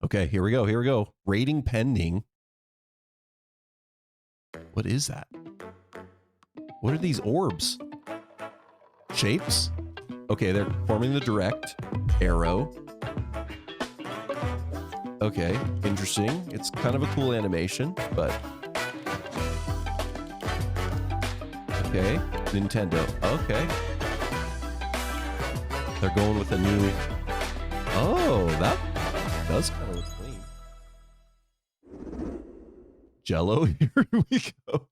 Okay, here we go. Here we go. Rating pending. What is that? What are these orbs? Shapes? Okay, they're forming the direct arrow. Okay, interesting. It's kind of a cool animation, but... Okay, Nintendo. Okay. They're going with a new... Oh, that does kind of look clean. Jello, here we go.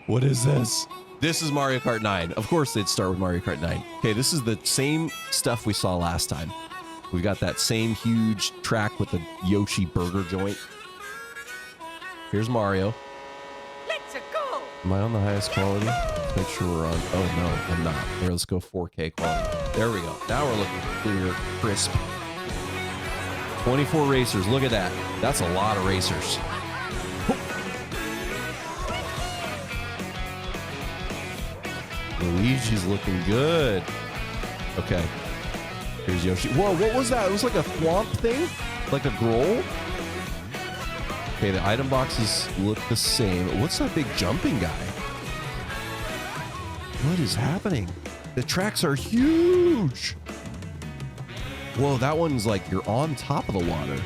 What is this? This is Mario Kart 9. Of course they'd start with Mario Kart 9. Okay, this is the same stuff we saw last time. We got that same huge track with the Yoshi burger joint. Here's Mario. Let's go. Am I on the highest quality? Let's make sure we're on. Oh, no, I'm not. Here, let's go 4K quality. There we go. Now we're looking clear, crisp. 24 racers. Look at that. That's a lot of racers. Luigi's looking good. Okay. Here's Yoshi. Whoa, what was that? It was like a thwomp thing? Like a Growl? Okay, the item boxes look the same. What's that big jumping guy? What is happening? The tracks are huge. Whoa, that one's like you're on top of the water.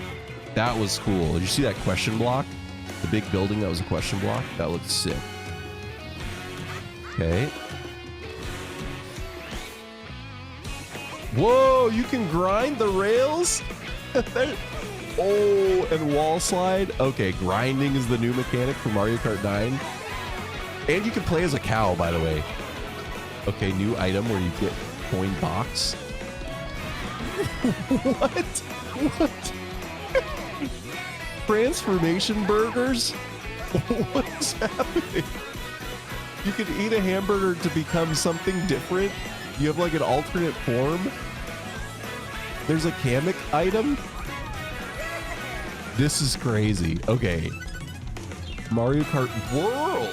That was cool. Did you see that question block? The big building that was a question block? That looked sick. Okay. Whoa, you can grind the rails? Oh, and wall slide. Okay, grinding is the new mechanic for Mario Kart 9. And you can play as a cow, by the way. Okay, new item where you get coin box. What? What? Transformation burgers? What is happening? You can eat a hamburger to become something different? You have like an alternate form? There's a Kamek item? This is crazy. Okay. Mario Kart World.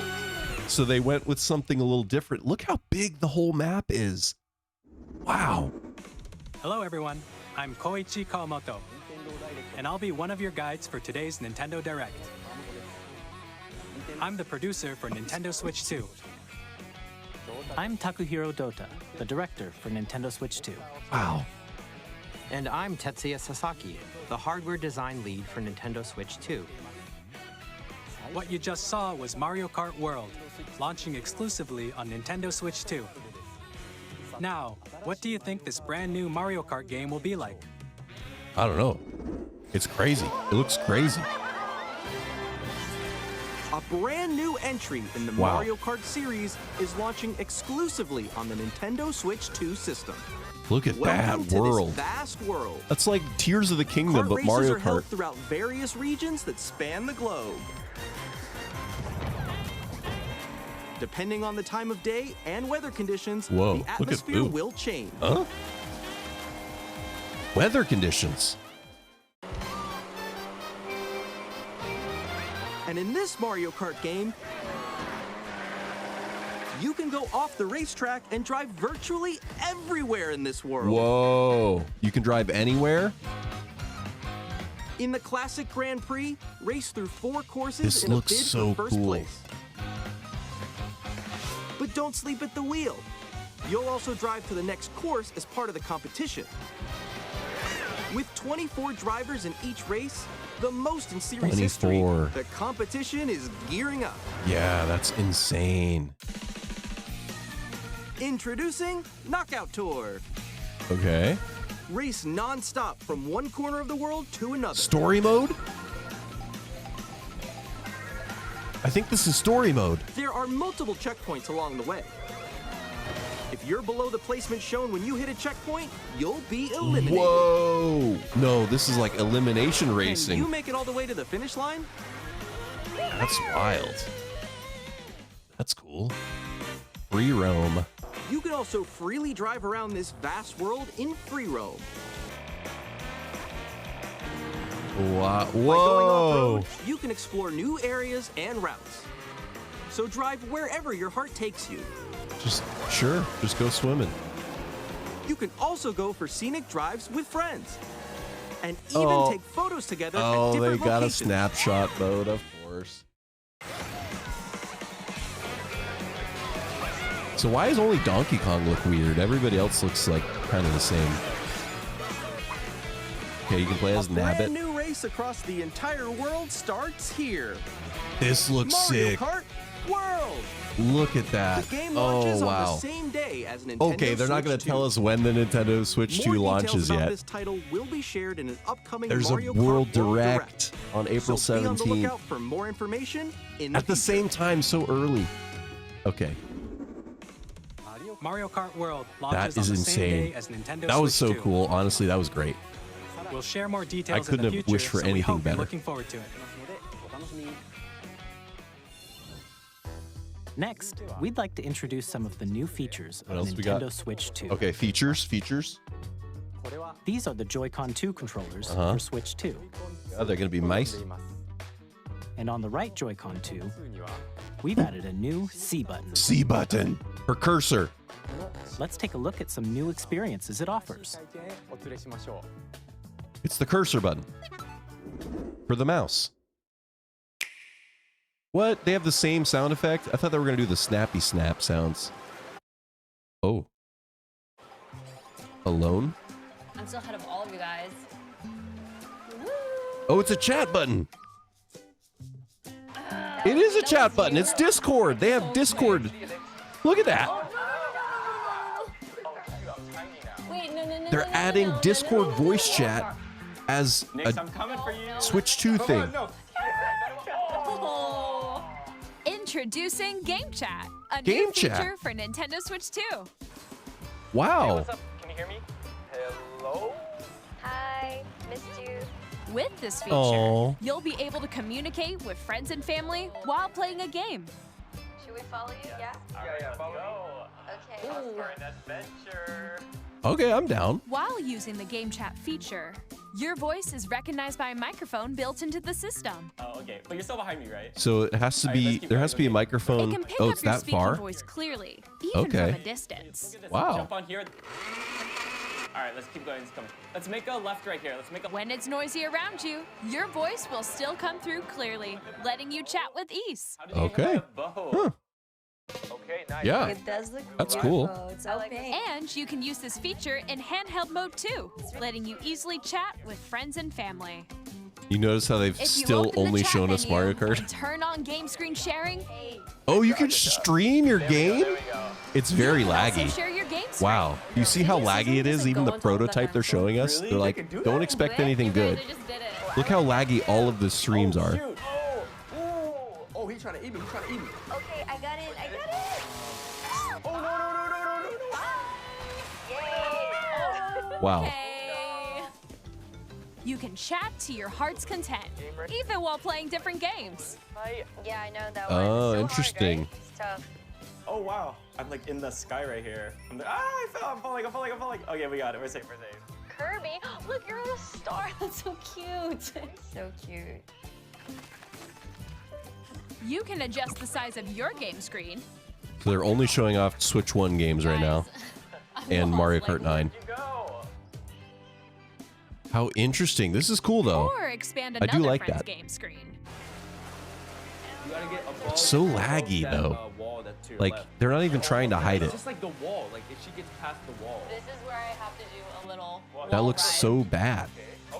So they went with something a little different. Look how big the whole map is. Wow. Hello everyone, I'm Koichi Kawamoto, and I'll be one of your guides for today's Nintendo Direct. I'm the producer for Nintendo Switch 2. I'm Takuhiro Dota, the director for Nintendo Switch 2. Wow. And I'm Tetsuya Sasaki, the hardware design lead for Nintendo Switch 2. What you just saw was Mario Kart World, launching exclusively on Nintendo Switch 2. Now, what do you think this brand new Mario Kart game will be like? I don't know. It's crazy. It looks crazy. A brand new entry in the Wow. Mario Kart series is launching exclusively on the Nintendo Switch 2 system. Look at Welcome that to world. this vast world. That's like Tears of the Kingdom, Kart but races Mario are held Kart. throughout various regions that span the globe. Depending on the time of day and weather conditions, Whoa, the look at atmosphere Boo. will change. Huh? Weather conditions. And in this Mario Kart game, you can go off the racetrack and drive virtually everywhere in this world. Whoa. You can drive anywhere? In the classic Grand Prix, race through 4 courses This in a looks bid so for first cool. place. But don't sleep at the wheel. You'll also drive to the next course as part of the competition. With 24 drivers in each race, the most in series history, 24. the competition is gearing up. Yeah, that's insane. Introducing Knockout Tour. Okay. Race non-stop from one corner of the world to another. Story mode? I think this is story mode. There are multiple checkpoints along the way. If you're below the placement shown when you hit a checkpoint, you'll be eliminated. Whoa. No, this is like elimination Can racing. you make it all the way to the finish line? That's wild. That's cool. Free roam. You can also freely drive around this vast world in free roam. Wow. By going Whoa. off-road, you can explore new areas and routes. So drive wherever your heart takes you. Just go swimming. You can also go for scenic drives with friends. and even take photos together at Oh, different they got locations. a snapshot mode, of course. So why does only Donkey Kong look weird? Everybody else looks like kind of the same. Okay, you can play as A brand Nabbit. new race across the entire world starts here. This looks Mario sick. Kart World. Look at that. The game launches Oh, on the wow. same day as Nintendo Okay, they're not Switch going to 2. tell us when the Nintendo Switch 2 More launches details about yet. this title will be shared in an upcoming There's Mario a World Kart Direct on April so be on the 17th. lookout for more information in At the future. same time, so early. Okay. Mario Kart World That launches is on the same insane. day as Nintendo That was Switch so 2. cool. Honestly, that was great. We'll share more details I couldn't in the have future, wished for so we anything hope you're better. looking forward to it. Next, we'd like to introduce some of the new features What of else we got? Nintendo Switch 2. Okay, features. These are the Joy-Con 2 controllers Uh-huh. for Switch 2. Oh, they're going to be mice. And on the right Joy-Con 2, we've added a new C button. C button. Her cursor. Let's take a look at some new experiences it offers. It's the cursor button. For the mouse. What? They have the same sound effect? I thought they were going to do the snappy snap sounds. Oh. Alone? I'm still ahead of all of you guys. Oh, it's a chat button. It is a chat button. It's Discord. They have Discord. Look at that. Wait, no. They're adding Discord voice chat as a Switch 2 thing. Oh. Introducing Game Chat, a Game new Chat? feature for Nintendo Switch 2. Wow. Can you hear me? Hello? Hi, missed you. With this feature, Aw. you'll be able to communicate with friends and family while playing a game. Should we follow you? Yeah? Yeah, follow me. Okay. For an adventure. Okay, I'm down. While using the Game Chat feature, your voice is recognized by a microphone built into the system. Oh, okay. But you're still behind me, right? So it has to Alright, be, let's keep there going, has to be a okay. microphone. It can pick Oh, up it's your that speaking far? voice clearly, even Okay. from a distance. Wow. Jump on here. All right, let's keep going. Let's make a left right here. Let's make a. When it's noisy around you, your voice will still come through clearly, letting you chat with ease. How did you Okay. get my bow? Huh. Okay, nice. Yeah. It does look That's beautiful. cool. It's so pink. And you can use this feature in handheld mode too, letting you easily chat with friends and family. You notice how they've If you still open the only chat shown us menu Mario Kart? and turn on game screen sharing, Oh, you can stream your game? It's very you can also laggy. share your game screen. Wow. You see how laggy it is? Even the prototype they're showing us? They're like, don't expect anything good. They just did it. Look how laggy all of the streams are. Shoot. Oh, he's trying to eat me. He's trying to eat me. Okay, I got it. Oh, no. Yay. Wow. Hey. You can chat to your heart's content, even while playing different games. Yeah, I know that one. Oh, It's so hard, interesting. right? It's tough. Oh, wow. I'm like in the sky right here. I fell. I'm falling. Okay, we got it. We're safe. Kirby, look, you're a star. That's so cute. So cute. You can adjust the size of your game screen. So they're only showing off Switch 1 games right now. And Mario Kart 9. You go. How interesting. This is cool though. Or expand I another do like friend's that. game screen. You gotta get above, It's so above laggy, that, though. Wall that's to your Like, left. they're not even trying to hide It's it. just like the wall. Like if she gets past the wall. This is where I have to do a little. That looks so bad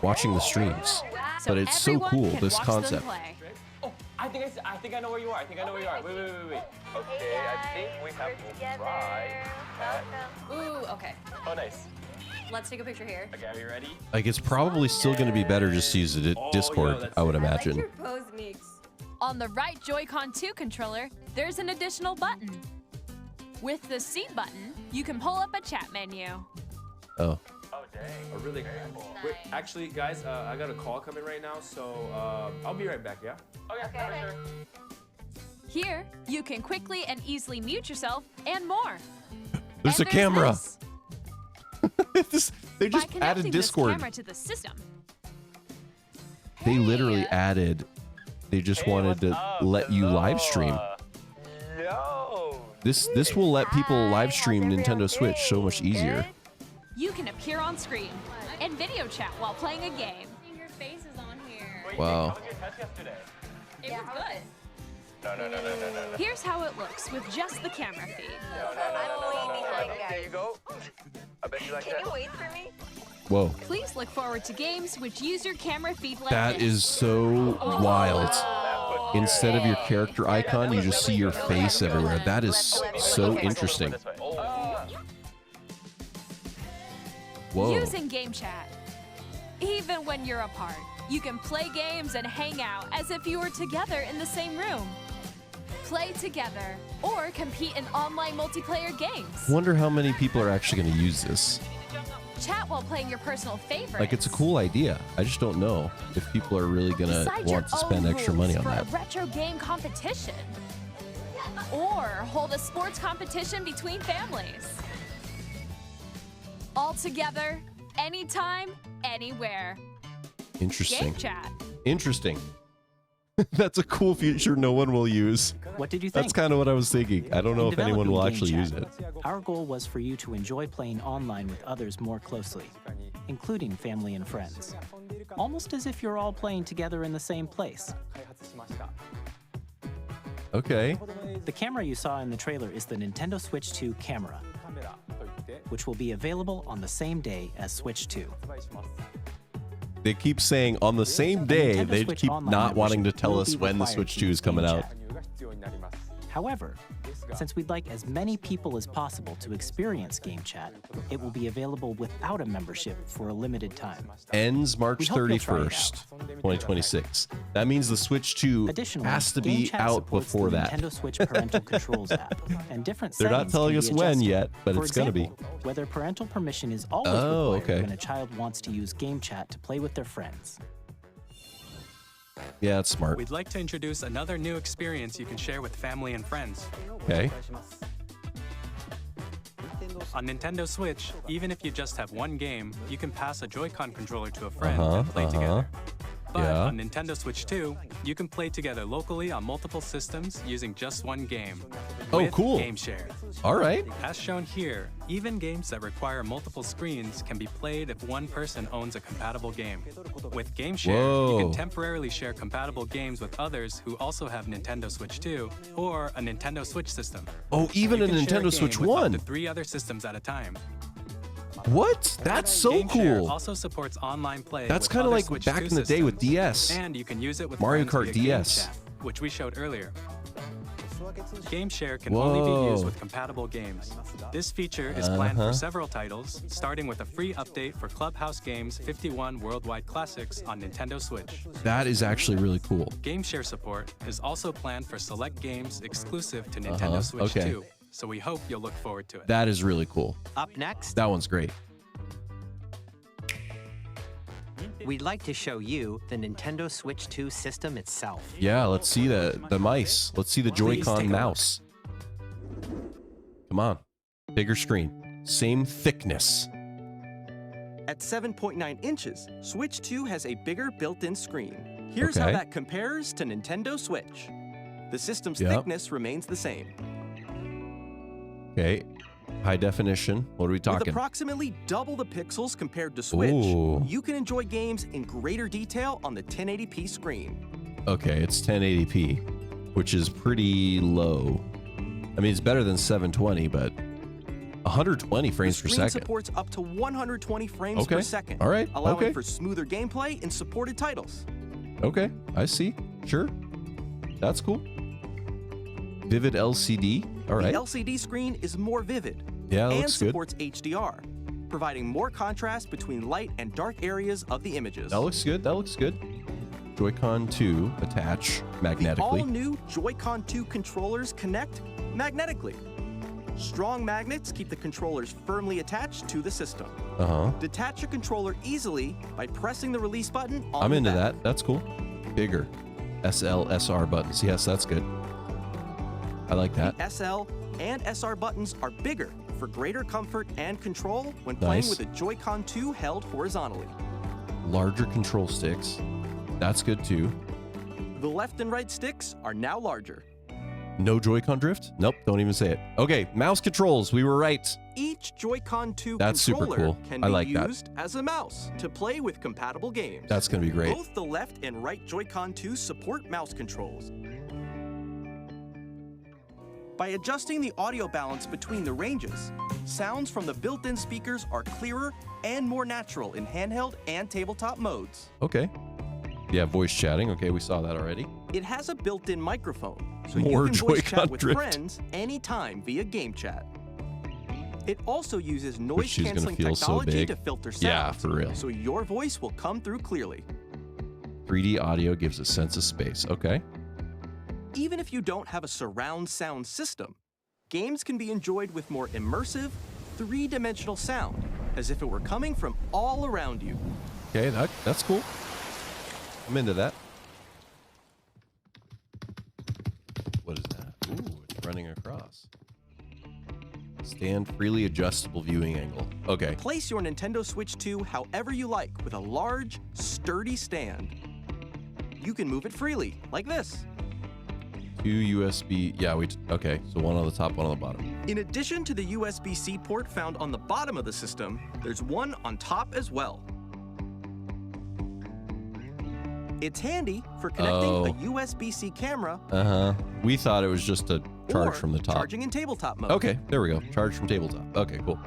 watching the streams. But it's so everyone cool, can this watch them concept. play. Oh, I think I know where you are. I think I know where you are. Wait. Okay, I think we have to try. Welcome. Ooh, okay. Oh, nice. Let's take a picture here. Okay, are you ready? Like, it's probably still going to be better just to use the Discord, that's I would it. imagine. pose mix. On the right Joy-Con 2 controller, there's an additional button. With the C button, you can pull up a chat menu. Oh. Oh, dang. Oh, really? Wait, actually, guys, I got a call coming right now, so I'll be right back, yeah? Okay, sure. Here, you can quickly and easily mute yourself and more. There's And a camera. this. They By just connecting added this Discord. camera to the system, They literally Hey. added. They just wanted to let you live stream. This will let people live stream Nintendo Switch so much easier. you can appear on screen and video chat while playing a game. Your face is on here. Wow. It was good. No. Here's how it looks with just the camera feed. I'm way behind, guys. There you go. I bet you like Can that. you wait for me? Whoa. Please look forward to games which use your camera feed like That this. is so wild. Instead of your character icon, you just see your face everywhere. That is so interesting. Whoa. Using game chat. Even when you're apart, you can play games and hang out as if you were together in the same room. Play together or compete in online multiplayer games. Wonder how many people are actually going to use this. Chat while playing your personal favorites. Like, it's a cool idea. I just don't know if people are really going to Decide your want to spend own extra money rules on for that. a retro game competition. Or hold a sports competition between families. All together, anytime, anywhere. Interesting. Game chat. Interesting. That's a cool feature no one will use. What did you think? That's kind of what I was thinking. I don't know In if anyone will developing actually Game use Chat, it. Our goal was for you to enjoy playing online with others more closely, including family and friends. Almost as if you're all playing together in the same place. Okay. The camera you saw in the trailer is the Nintendo Switch 2 camera, which will be available on the same day as Switch 2. They keep saying on the same day, Nintendo they Switch keep Online not wanting to membership tell will us be when the required Switch to 2 use is coming Game out. Chat. However, since we'd like as many people as possible to experience Game Chat, it will be available without a membership for a limited time. Ends March We hope you'll try it 31st, 2026. That means the Switch 2 Additionally, has to Game be Chat out supports before the that. Nintendo Switch Parental Controls app, and different They're not settings telling can us be when adjusted. yet, but For it's gonna be. example, whether parental permission is always Oh, required okay. when a child wants to use Game Chat to play with their friends. Yeah, it's smart. We'd like to introduce another new experience you can share with family and friends. Okay. On Nintendo Switch, even if you just have one game, you can pass a Joy-Con controller to a friend Uh-huh, and play together. But Yeah. on Nintendo Switch 2, you can play together locally on multiple systems using just one game. Oh, with cool. Game Share. All right. As shown here, even games that require multiple screens can be played if one person owns a compatible game. With Game Share, you Whoa. can temporarily share compatible games with others who also have Nintendo Switch 2 or a Nintendo Switch system. Oh, even You a can share Nintendo game Switch with up 1. to 3 other systems at a time. What? That's so Game Share cool. also supports online play. That's kind kinda of like back in the day with DS. And you can use it with Mario friends Kart via Game DS. Chat, which we showed earlier. Game Share can only be used Whoa. with compatible games. This feature is planned Uh-huh. for several titles, starting with a free update for Clubhouse Games 51 Worldwide Classics on Nintendo Switch. That is actually really cool. Game Share support is also planned for select games exclusive to Nintendo Switch Okay. 2, so we hope you'll look forward to it. That is really cool. Up next, That one's great. we'd like to show you the Nintendo Switch 2 system itself. Yeah, let's see the mice. Let's see the Please take Joy-Con a mouse. Come on. Bigger screen. Same thickness. At 7.9 inches, Switch 2 has a bigger built-in screen. Here's how Okay. that compares to Nintendo Switch. The system's Yep. thickness remains the same. Okay. High definition. What are we With talking? approximately double the pixels compared to Switch, Ooh. you can enjoy games in greater detail on the 1080p screen. Okay, it's 1080p, which is pretty low. I mean, it's better than 720, but 120 frames the per screen second. supports up to 120 frames Okay. per second, All right. allowing Okay. for smoother gameplay in supported titles. Okay, I see. Sure. That's cool. Vivid LCD. All right. The LCD screen is more vivid Yeah, that and looks good. supports HDR, providing more contrast between light and dark areas of the images. That looks good. That looks good. Joy-Con 2 attach The magnetically. all-new Joy-Con 2 controllers connect magnetically. Strong magnets keep the controllers firmly attached to the system. Uh-huh. Detach a controller easily by pressing the release button on I'm the into back. that. That's cool. Bigger. SL, SR buttons. Yes, that's good. I like that. The SL and SR buttons are bigger for greater comfort and control when playing Nice. with a Joy-Con 2 held horizontally. Larger control sticks. That's good too. The left and right sticks are now larger. No Joy-Con drift? Nope, don't even say it. Okay, mouse controls. We were right. Each Joy-Con 2 That's super controller cool. can I be like that. used as a mouse to play with compatible games. That's going to be great. Both the left and right Joy-Con 2 support mouse controls. By adjusting the audio balance between the ranges, sounds from the built-in speakers are clearer and more natural in handheld and tabletop modes. Okay. Yeah, voice chatting. Okay, we saw that already. It has a built-in microphone, so More you can voice Joy-Con chat with drift. friends anytime via game chat. It also uses Which she's gonna noise-canceling feel so technology big. to filter sound. Yeah, for real. So your voice will come through clearly. 3D audio gives a sense of space. Okay. Even if you don't have a surround sound system, games can be enjoyed with more immersive, three-dimensional sound, as if it were coming from all around you. Okay, that's cool. I'm into that. What is that? Ooh, it's running across. Stand freely adjustable viewing angle. Okay. Place your Nintendo Switch 2 however you like with a large, sturdy stand. You can move it freely, like this. 2 USB. Yeah, okay. So one on the top, one on the bottom. In addition to the USB-C port found on the bottom of the system, there's one on top as well. It's handy for connecting a USB-C camera We thought it was just a charge or from the top. charging in tabletop mode. Okay, there we go. Charge from tabletop. Okay, cool.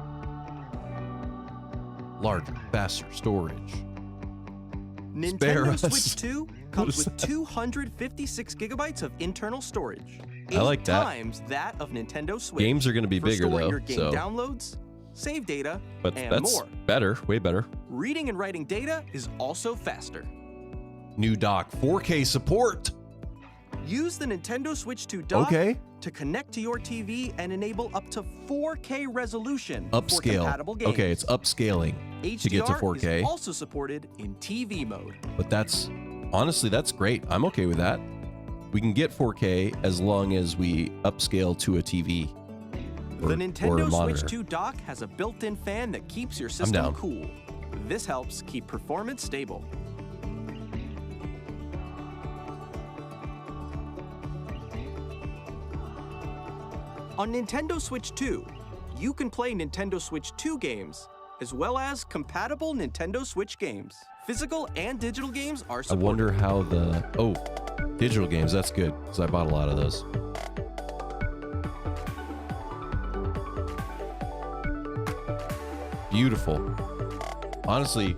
Larger, faster storage. Spare Nintendo us. Switch 2 comes is with 256 gigabytes of internal storage. I like 8 that. times that of Nintendo Switch. Games are going to be for bigger storing though, your game so downloads, save data, but and that's more. better, way better. Reading and writing data is also faster. New dock, 4K support. Use the Nintendo Switch 2 dock Okay. to connect to your TV and enable up to 4K resolution for Upscale. compatible games. Okay, it's upscaling HDR to get to 4K. is also supported in TV mode. But honestly, that's great. I'm okay with that. We can get 4K as long as we upscale to a TV. Or, The or a Nintendo monitor. Switch 2 dock has a built-in fan that keeps your down. system cool. This helps keep performance stable. On Nintendo Switch 2, you can play Nintendo Switch 2 games, as well as compatible Nintendo Switch games. Physical and digital games are I supported. wonder how digital games, that's good, because I bought a lot of those. Beautiful. Honestly,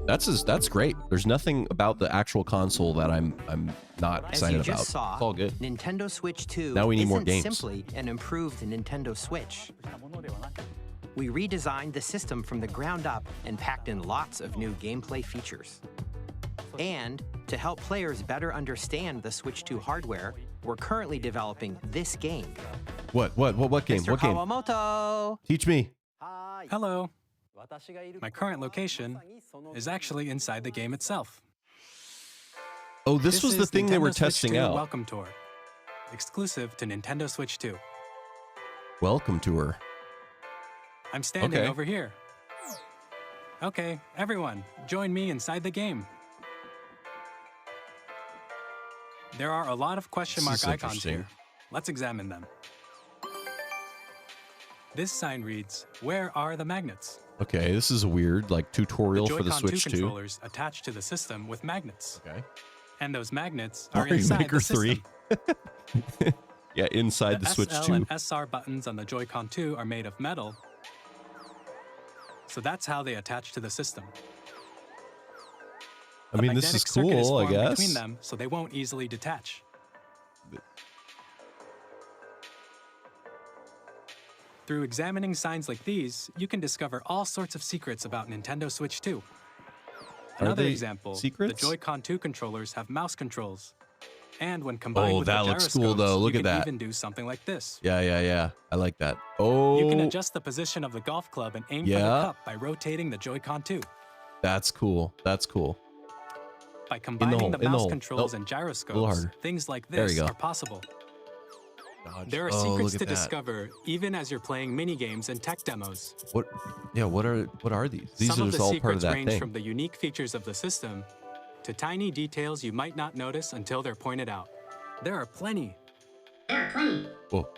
that's great. There's nothing about the actual console that I'm not As excited you about. just saw, It's all good. Nintendo Switch 2 Now we need isn't more games. simply an improved Nintendo Switch. We redesigned the system from the ground up and packed in lots of new gameplay features. And to help players better understand the Switch 2 hardware, we're currently developing this game. What game? Mr. What game? Kawamoto! Teach me. Hello. My current location is actually inside the game itself. Oh, this was the is thing they were Nintendo Switch testing 2 out. Welcome Tour, exclusive to Nintendo Switch 2. Welcome to her. I'm standing Okay. over here. Okay, everyone, join me inside the game. There are a lot of question This mark is icons interesting. here. Let's examine them. This sign reads, "Where are the magnets?" Okay, this is a weird tutorial for the Joy-Con 2 Switch 2. controllers attached to the system with magnets. Okay. And those magnets are Mario inside Maker the system. 3. Yeah, inside the Switch SL 2. and SR buttons on the Joy-Con 2 are made of metal, so that's how they attach to the system. I mean, this is Magnetic circuit cool, I formed guess. between them, so they won't easily detach. Through examining signs like these, you can discover all sorts of secrets about Nintendo Switch 2. Another they example, secrets? the Joy-Con 2 controllers have mouse controls. And when combined Oh, with that the looks cool, gyroscopes, though. Look you at can that. even do something like this. Yeah. I like that. Oh, You can adjust the position of the golf club and aim for the Yeah. cup by rotating the Joy-Con 2. that's cool. That's cool. By combining the in the mouse hole. controls Nope. and A little gyroscopes, harder. things like There you this go. are possible. Dodge. There are Oh, secrets look to at that. discover even as you're playing mini-games and tech demos. What? Yeah. What are these? These Some are of just the all secrets part of that range thing. from the unique features of the system to tiny details you might not notice until they're pointed out. There are plenty. Whoa.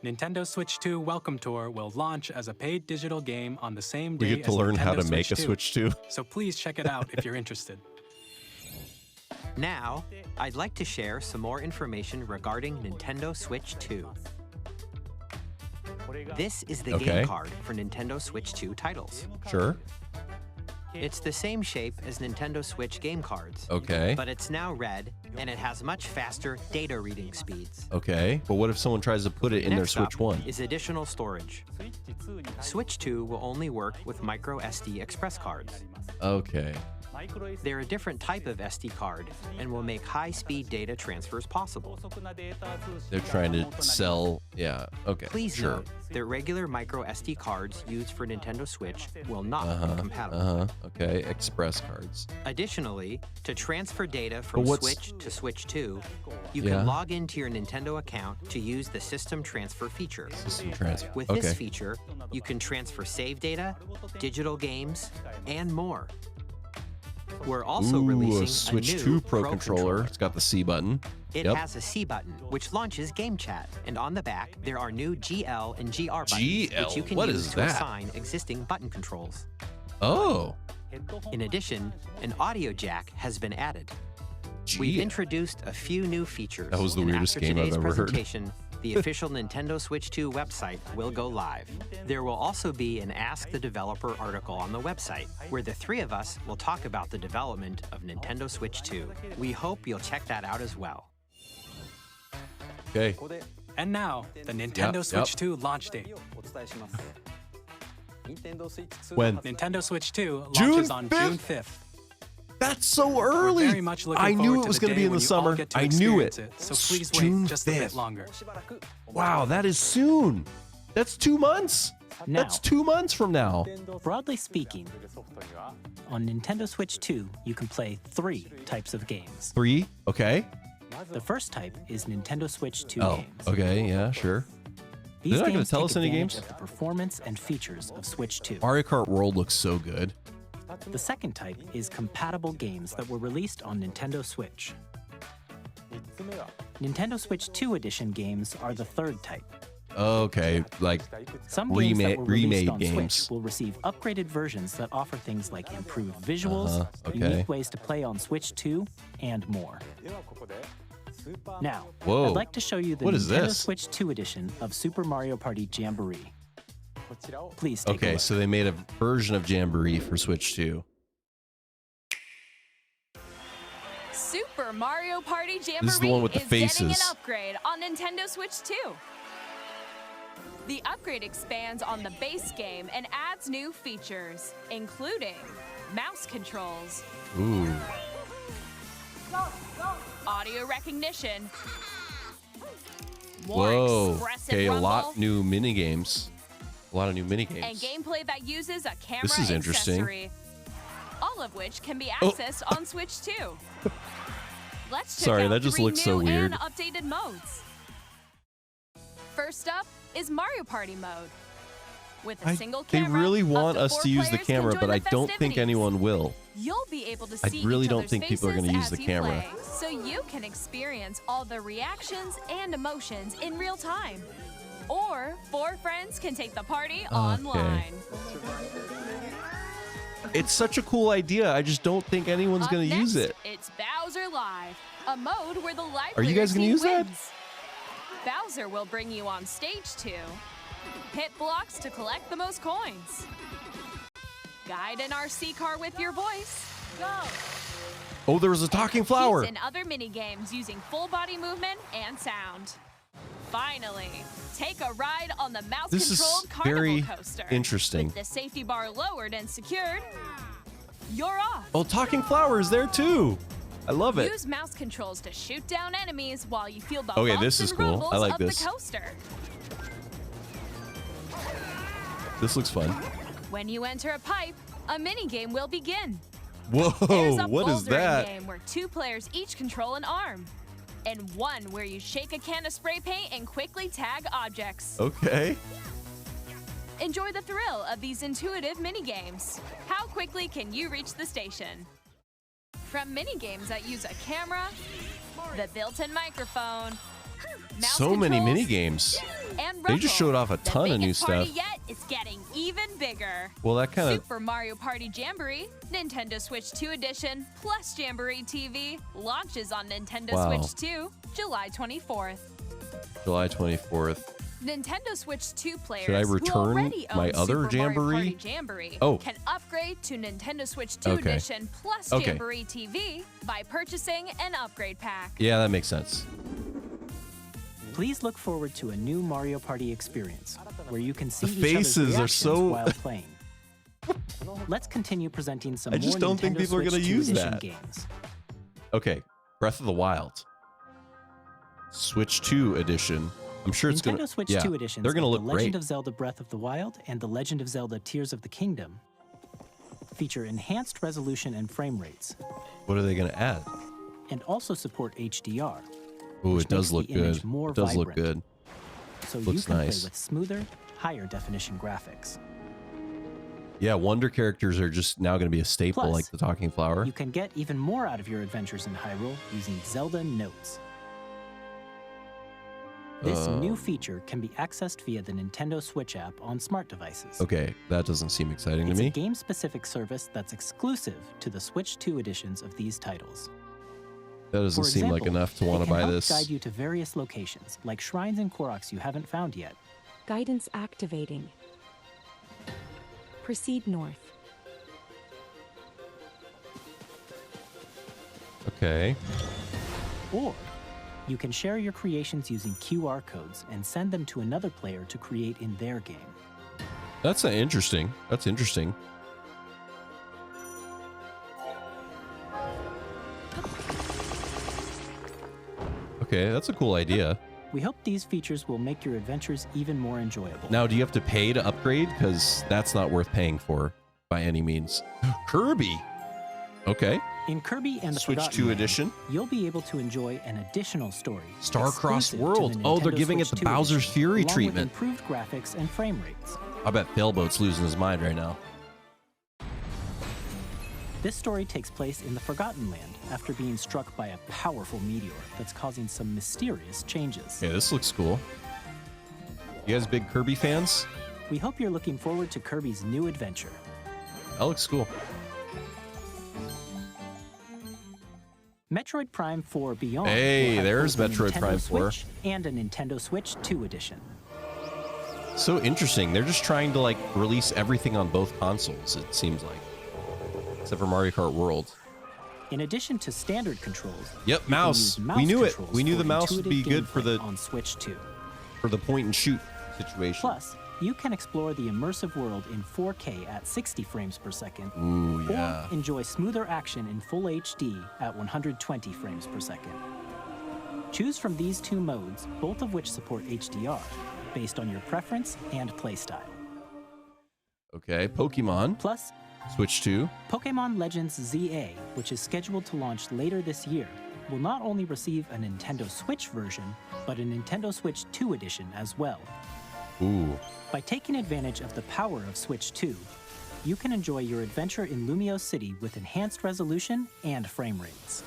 Nintendo Switch 2 Welcome Tour will launch as a paid digital game on the same day We get to as learn how Nintendo to make a 2. Switch 2. So please check it out if you're interested. Now, I'd like to share some more information regarding Nintendo Switch 2. This is the Okay. game card for Nintendo Switch 2 titles. Sure. It's the same shape as Nintendo Switch game cards, Okay. but it's now red, and it has much faster data reading speeds. Okay. But what if someone tries to put it in their Next Switch up 1? is additional storage. Switch 2 will only work with micro SD express cards. Okay. They're a different type of SD card and will make high-speed data transfers possible. They're trying to sell. Yeah. Okay. Please sure. note that regular micro SD cards used for Nintendo Switch will not be compatible. Okay. Express cards. Additionally, to transfer data from But what's- Switch to Switch 2, you Yeah. can log into your Nintendo account to use the System Transfer feature. System transfer. With Okay. this feature, you can transfer save data, digital games, and more. We're also Ooh, releasing a Switch a new 2 Pro controller. It's got the C button. It Yep. has a C button, which launches Game Chat, and on the back there are new GL and GR buttons, GL? which you can What use is to that? assign existing button controls. Oh. In addition, an audio jack has been added. We've introduced a few new features. That was the and weirdest after game I've today's ever heard. presentation, the official Nintendo Switch 2 website will go live. There will also be an Ask the Developer article on the website, where the three of us will talk about the development of Nintendo Switch 2. We hope you'll check that out as well. Okay. And now, the Nintendo Yep, Switch yep. 2 launch date. When? Nintendo Switch 2 June launches on 5th? June 5th. That's so early. We're very much looking I knew forward it to was the going to day be in when the you all summer. get to I knew it. experience So please June wait just a bit 5th. longer. Wow, that is soon. That's 2 months. Now, That's 2 months from now. broadly speaking, on Nintendo Switch 2, you can play 3 types of games. 3. Okay. The first type is Nintendo Switch 2 Oh. games. Okay. Yeah. Sure. These They're not gonna games tell take us any advantage games? of the performance and features of Switch 2. Mario Kart World looks so good. The second type is compatible games that were released on Nintendo Switch. Nintendo Switch 2 edition games are the third type. Okay. Like Some games that were released remade on games. Switch will receive upgraded versions that offer things like improved visuals, Okay. unique ways to play on Switch 2, and more. Now, Whoa. I'd like to show you the What is Nintendo this? Switch 2 edition of Super Mario Party Jamboree. Please take a Okay, look. so they made a version of Jamboree for Switch 2. Super Mario Party Jamboree This is the one with the is getting faces. an upgrade on Nintendo Switch 2. The upgrade expands on the base game and adds new features, including mouse controls, Ooh. audio recognition, more Whoa. expressive Okay, a rumble, lot new mini games. A lot of new mini and games. gameplay that uses a camera This is interesting. accessory. All of which can be Oh. accessed on Switch 2. Let's check Sorry, out that just 3 looks so new weird. and updated modes. First up is Mario Party mode. With a single They camera, really up want to us 4 to use the players can camera, join but the I don't think festivities. anyone will. You'll be able to I see really each don't other's think people are faces gonna use as the you camera. play, so you can experience all the reactions and emotions in real time. Or 4 friends can take the party online. It's such a cool idea. I just don't think anyone's Up going to use next, it. It's Bowser Live, a mode where the live Are you guys gonna team use that? wins. Bowser will bring you on stage 2. Hit blocks to collect the most coins. Guide an RC car with your voice. Go. Oh, there was a talking flower. Compete in other mini games using full body movement and sound. Finally, take a ride on the This is mouse-controlled carnival very coaster. interesting. With the safety bar lowered and secured, you're off. Oh, talking flower is there too. I love it. Use mouse controls to shoot down enemies while you feel the Okay, bumps this is and cool. rumbles I like of this. the coaster. This looks fun. When you enter a pipe, a mini game will begin. Whoa, There's a what is bouldering that? game where 2 players each control an arm, and one where you shake a can of spray paint and quickly tag objects. Okay. Enjoy the thrill of these intuitive mini games. How quickly can you reach the station? From mini games that use a camera, the built-in microphone, mouse So many controls, mini games. and They just Rumble. showed off a ton the of new biggest party stuff. Yet is getting even bigger. Well, that kind of Super Mario Party Jamboree, Nintendo Switch 2 Edition, plus Jamboree TV launches on Nintendo Wow. Switch 2, July 24th. July 24th. Nintendo Switch 2 players Should I who return already my own other Super Mario Jamboree? Party Jamboree Oh. can upgrade to Nintendo Switch 2 Okay. Edition plus Okay. Jamboree TV by purchasing an upgrade pack. Yeah, that makes sense. Please look forward to a new Mario Party experience where you can see The each faces other's are reactions so- while playing. Let's continue presenting some I just more don't think Nintendo people are Switch gonna 2 use Edition that. games. Okay, Breath of the Wild. Switch 2 edition. I'm sure it's Nintendo gonna. Switch yeah, 2 editions they're gonna of look The Legend great. of Zelda Breath of the Wild and The Legend of Zelda Tears of the Kingdom feature enhanced resolution and frame rates, What are they gonna add? and also support HDR, Oh, which it does makes look the image good. more It does look vibrant. good. so you Looks can nice. play with smoother, higher definition graphics. Yeah, Wonder characters are just now gonna be a staple, Plus, like the talking flower. You can get even more out of your adventures in Hyrule using Zelda Notes. This new feature can be accessed via the Nintendo Switch app on smart devices. Okay, that doesn't seem exciting It's to a me. game-specific service that's exclusive to the Switch 2 editions of these titles. That doesn't For seem like example, enough to want it to can buy help this. guide you to various locations, like shrines and Koroks you haven't found yet. Guidance activating. Proceed north. Okay. Or you can share your creations using QR codes and send them to another player to create in their game. That's interesting. That's interesting. Okay, that's a cool idea. We hope these features will make your adventures even more enjoyable. Now, do you have to pay to upgrade? Because that's not worth paying for by any means. Kirby. Okay. In Kirby and the Switch Forgotten 2 Land, edition. you'll be able to enjoy an additional story. Starcross exclusive to World. the Oh, they're Nintendo giving it Switch the 2 Bowser's edition, Fury along with treatment. improved graphics and frame rates. I bet Failboat's losing his mind right now. This story takes place in the Forgotten Land after being struck by a powerful meteor that's causing some mysterious changes. Okay, this looks cool. You guys big Kirby fans? We hope you're looking forward to Kirby's new adventure. That looks cool. Metroid Prime 4 Beyond. Hey, will have there's both a Metroid Nintendo Prime 4. Switch and a Nintendo Switch 2 edition. So interesting. They're just trying to like release everything on both consoles, it seems like. Except for Mario Kart World. In addition to standard controls, Yep, you can mouse. use We mouse knew it. controls We knew for the mouse would intuitive be good for gameplay the on Switch 2. point and shoot situation. Plus, you can explore the immersive world in 4K at 60 frames per second, Ooh, yeah. or enjoy smoother action in full HD at 120 frames per second. Choose from these two modes, both of which support HDR, based on your preference and playstyle. Okay, Pokemon. Plus, Switch 2. Pokemon Legends ZA, which is scheduled to launch later this year, will not only receive a Nintendo Switch version, but a Nintendo Switch 2 edition as well. Ooh. By taking advantage of the power of Switch 2, you can enjoy your adventure in Lumio City with enhanced resolution and frame rates.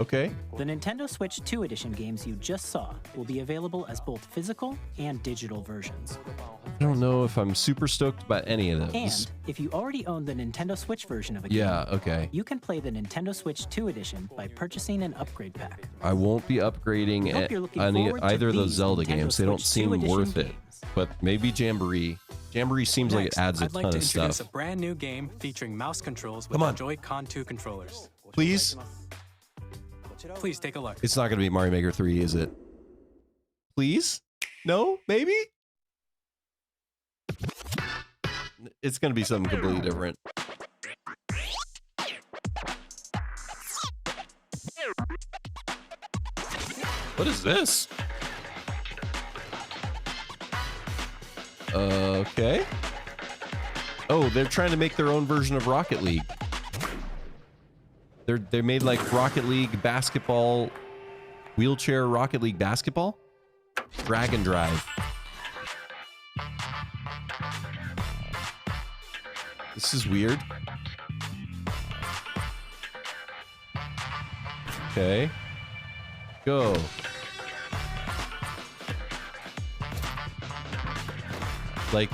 Okay. The Nintendo Switch 2 edition games you just saw will be available as both physical and digital versions. I don't know if I'm super stoked about any of those. And if you already own the Nintendo Switch version of a game, Yeah, okay. you can play the Nintendo Switch 2 edition by purchasing an upgrade pack. I won't be upgrading hope you're looking any, forward to either of those these Zelda Nintendo games. They don't Switch 2 seem edition worth it. games. But maybe Jamboree. Jamboree seems like it Next, adds a I'd like ton to of introduce stuff. a brand new game featuring mouse controls with Come on. Joy-Con 2 controllers. Please? Please take a look. It's not going to be Mario Maker 3, is it? Please? No? Maybe? It's going to be something completely different. What is this? Okay. Oh, they're trying to make their own version of Rocket League. They made like Rocket League basketball, wheelchair Rocket League basketball, drag and drive. This is weird. Okay. Go. Like,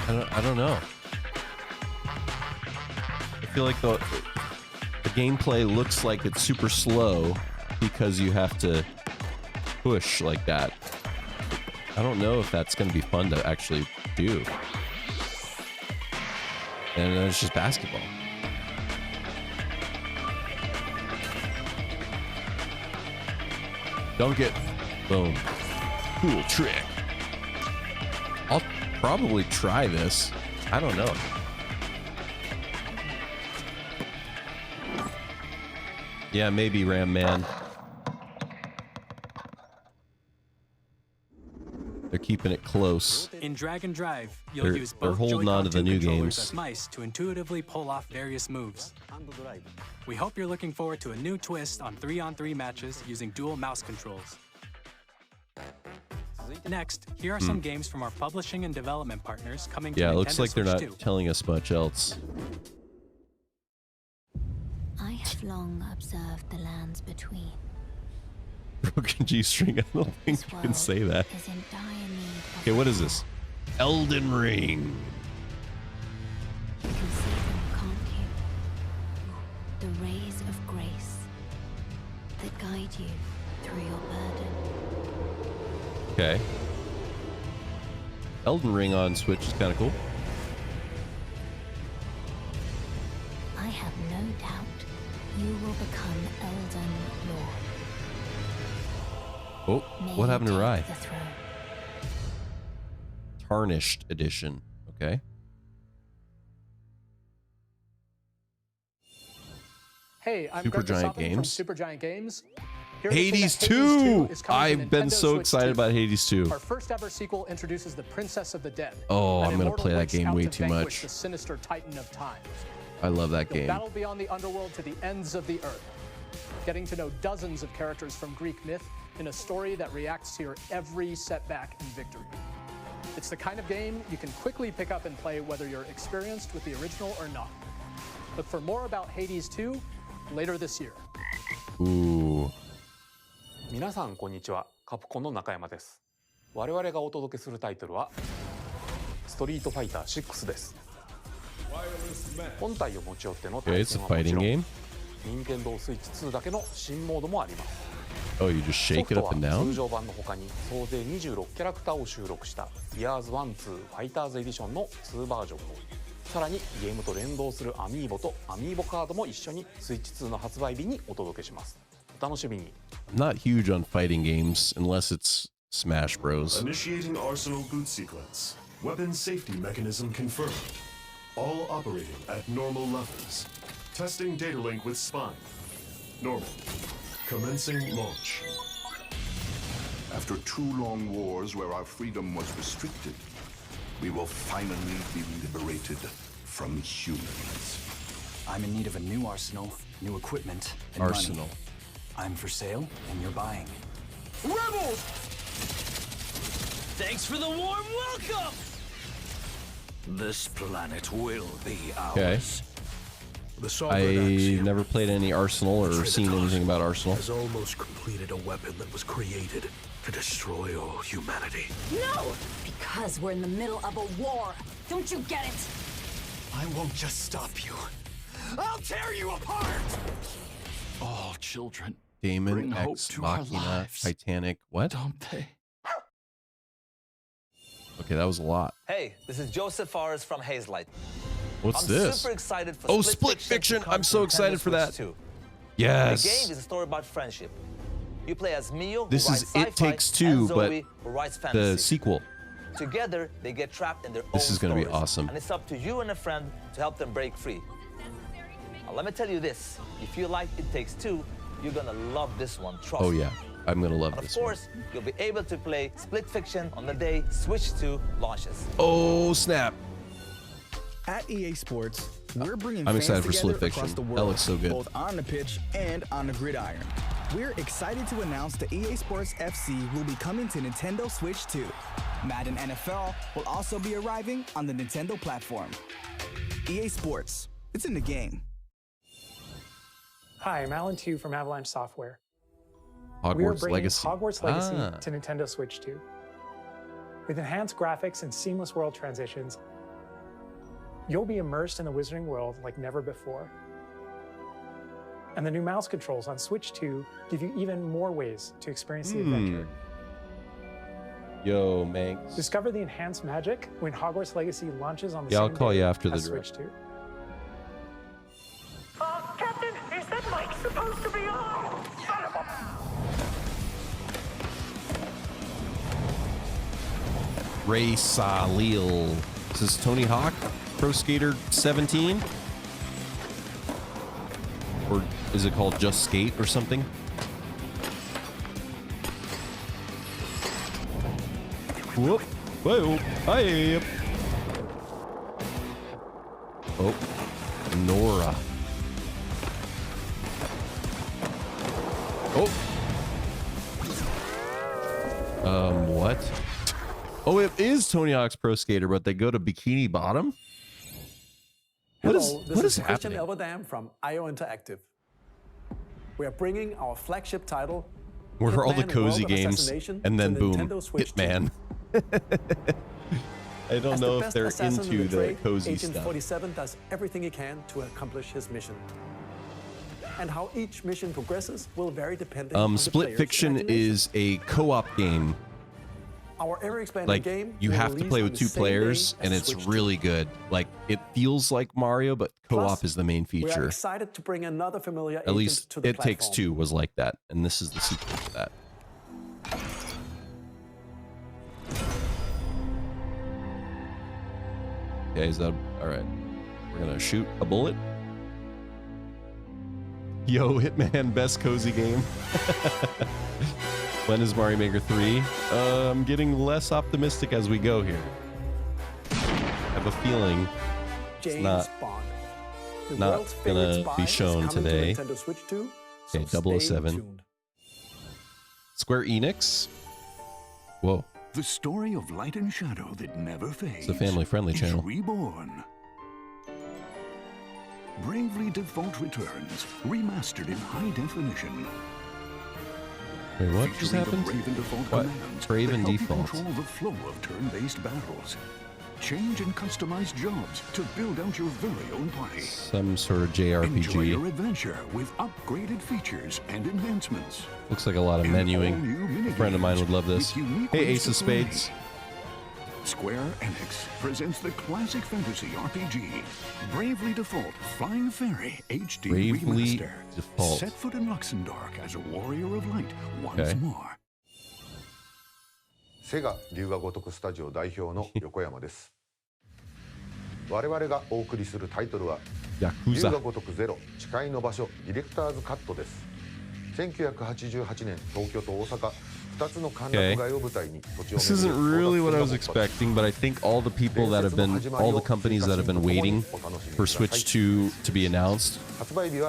I don't know. I feel like the gameplay looks like it's super slow because you have to push like that. I don't know if that's going to be fun to actually do. And then it's just basketball. Dunk it. Boom. Cool trick. I'll probably try this. I don't know. Yeah, maybe Ram Man. They're keeping it close. In Drag and Drive, you'll They're use both holding on to the new controllers games. as mice to intuitively pull off various moves. We hope you're looking forward to a new twist on 3-on-3 matches using dual mouse controls. Next, here are some games from our publishing and development partners coming to Yeah, it Nintendo looks like they're Switch not 2. telling us much else. I have long observed the lands between. Broken G-string. I don't think This you can world say that. is in dire need of Okay, what is this? Elden Ring. You can see them, can't you? The rays of grace that guide you through your burden. Okay. Elden Ring on Switch is kind of cool. I have no doubt you will become Elden Lord. Oh, May what you happened to take Rai? the throne. Tarnished Edition. Okay. Hey, I'm Supergiant Greg Verstappen from Games. Supergiant Games. Here to say that Hades 2! is coming to I've been Nintendo so Switch excited 2. about Hades 2. Our first ever sequel introduces the Princess of the Dead. Oh, an I'm gonna immortal play that witch game out way to too vanquish much. The sinister Titan of Time. I love that You'll game. battle beyond the underworld to the ends of the earth, getting to know dozens of characters from Greek myth in a story that reacts to your every setback and victory. It's the kind of game you can quickly pick up and play whether you're experienced with the original or not. Look for more about Hades 2 later this year. Ooh. 皆さんこんにちは、カプコンの中山です。我々がお届けするタイトルはストリートファイター6です。本体を持ち寄っての Okay, 対 it's 戦 a はもち fighting ろん、 game. 任天堂スイッチ2だけの新モードもあります。 Oh, you just ソ shake フ it ト up は and 通 down? 常版の他に総勢26キャラクターを収録した Years 1、2ファイターズエディションの2バージョンを、さらにゲームと連動するアミーボとアミーボカードも一緒にスイッチ2の発売日にお届けします。お楽しみに。I'm not huge on fighting games unless it's Smash Bros. Initiating Arsenal boot sequence. Weapon safety mechanism confirmed. All operating at normal levels. Testing data link with spine. Normal. Commencing launch. After 2 long wars where our freedom was restricted, we will finally be liberated from humans. I'm in need of a new arsenal, new equipment, and Arsenal. money. I'm for sale, and you're buying. Rebels! Thanks for the warm welcome! This planet will be ours. Okay. The Sovereign I Axiom, never played any Arsenal or seen anything about Arsenal. has almost completed a weapon that was created to destroy all humanity. No! Because we're in the middle of a war. Don't you get it? I won't just stop you. I'll tear you apart! All children Damon bring hope X to our Machina lives. Titanic. What? Don't they? Okay, that was a lot. Hey, this is Joseph Forrest from Hazelight. What's I'm this? super excited for Oh, Split Split Fiction. to come I'm to so Nintendo excited for Switch that. 2. Yes. The game is a story about friendship. You play as Mio, who This writes is It sci-fi, Takes Two, and but Zoe, who writes the fantasy. sequel. Together, they get trapped in their This own is gonna be stories, awesome. And it's up to you and a friend to help them break free. Now, let me tell you this. If you like It Takes Two, you're gonna love this one, trust Oh me. yeah, I'm gonna love And this of one. course, you'll be able to play Split Fiction on the day Switch 2 launches. Oh snap! At EA Sports, we're bringing I'm fans excited for together Split Fiction. across the That world, looks so good. both on the pitch and on the gridiron. We're excited to announce that EA Sports FC will be coming to Nintendo Switch 2. Madden NFL will also be arriving on the Nintendo platform. EA Sports, it's in the game. Hi, I'm Alan Tu from Avalanche Software. We are Hogwarts bringing Legacy. Hogwarts Legacy Ah. to Nintendo Switch 2. With enhanced graphics and seamless world transitions, you'll be immersed in the Wizarding World like never before. And the new mouse controls on Switch 2 give you even more ways to experience the adventure. Yo, Manx. Discover the enhanced magic when Hogwarts Legacy launches on the Yeah, I'll same call day you after the as Switch 2. Captain, is that mic supposed to be on? Son of a... Ray Salil. This is Tony Hawk, Pro Skater 17? Or is it called Just Skate or something? Whoop. Whoa. Hi. Oh. Nora. Oh. What? Oh, it is Tony Hawk's Pro Skater, but they go to Bikini Bottom? What is Christian happening? Elverdam from IO Interactive. We are bringing our flagship title, Where are all the Hitman: cozy World of games? Assassination, And then to boom, Nintendo Switch 2. Hitman. I don't As know the if best they're assassin in into the trade, cozy Agent stuff. 47 does everything he can to accomplish his mission. And how each mission progresses will vary depending on the Split player's Fiction imagination. is a co-op game. Our ever-expanding Like, game you will have to release play on with the two same players, day and as it's Switch 2. really good. Like, it feels like Mario, but co-op Plus, is the main We are feature. excited to bring another familiar At agent least to the It Takes platform. Two was like that, and this is the sequel to that. Okay, is that all right? We're gonna shoot a bullet. Yo, Hitman, best cozy game. When is Mario Maker 3? I'm getting less optimistic as we go here. I have a feeling it's James not Bond. The not world's favorite gonna spy be is shown coming to today. Nintendo Switch 2, Okay, so stay 007. tuned. Square Enix. Whoa, The story of light and shadow that never fades. it's a family-friendly is channel. Reborn. Bravely Default returns, remastered in high definition. Wait, what just Featuring the happened? Brave and Default What? commands Brave that and help you Default. control the flow of turn-based battles. Change and customize jobs to build out your very own party. Some sort of Enjoy your JRPG. adventure with upgraded features and enhancements. Looks like a lot of And menuing. all new A friend of mine would love this. with unique Hey, ways Ace to of Spades. play. Square Enix presents the classic fantasy RPG, Bravely Default Flying Fairy HD Bravely Remaster. Default. Set foot in Luxembourg as a warrior of light once Okay. more. セガ龍が如くスタジオ代表の横山です。我々がお送りするタイトルは龍が如くゼロ誓いの場所ディレクターズカットです。1988年東京と大阪2つの歓楽街を舞台に土地を This isn't really what I was expecting, but I think all the people that have been, all the companies that have been waiting for Switch 2 to be announced,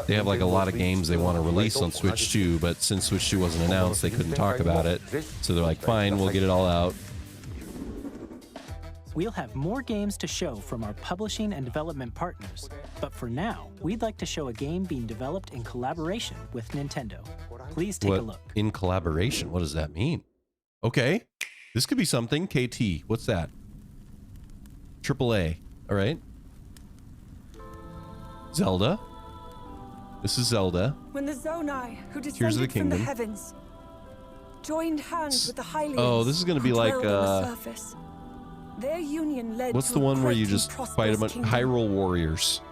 they have like a lot of games they want to release on Switch 2, but since Switch 2 wasn't announced, they couldn't talk about it. So they're like, fine, we'll get it all out. We'll have more games to show from our publishing and development partners, but for now, we'd like to show a game being developed in collaboration with Nintendo. Please take a What, look. in collaboration, what does that mean? Okay, this could be something. KT, what's that? AAA, all right. Zelda. This is Zelda. When the Zonai, who Tears of the descended from the Kingdom. heavens, joined hands with the Hylians, Oh, this is gonna be who like, dwelled on the surface. Their union led What's to the a one where you great and just fight a prosperous bunch kingdom. Hyrule Warriors?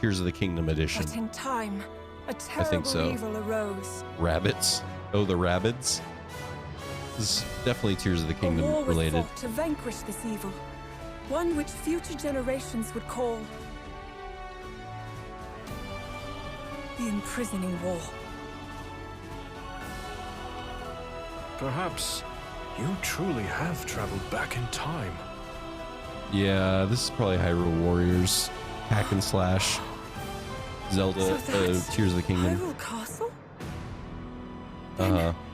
Tears of the Kingdom edition. But in time, a terrible think so. evil arose. Rabbits? Oh, the Rabbids? This is definitely Tears of the A Kingdom war was related. fought to vanquish this evil, one which future generations would call the imprisoning war. Perhaps you truly have traveled back in time. Yeah, this is probably Hyrule Warriors, hack and slash, Zelda, So that's Tears of the Kingdom. Hyrule Castle?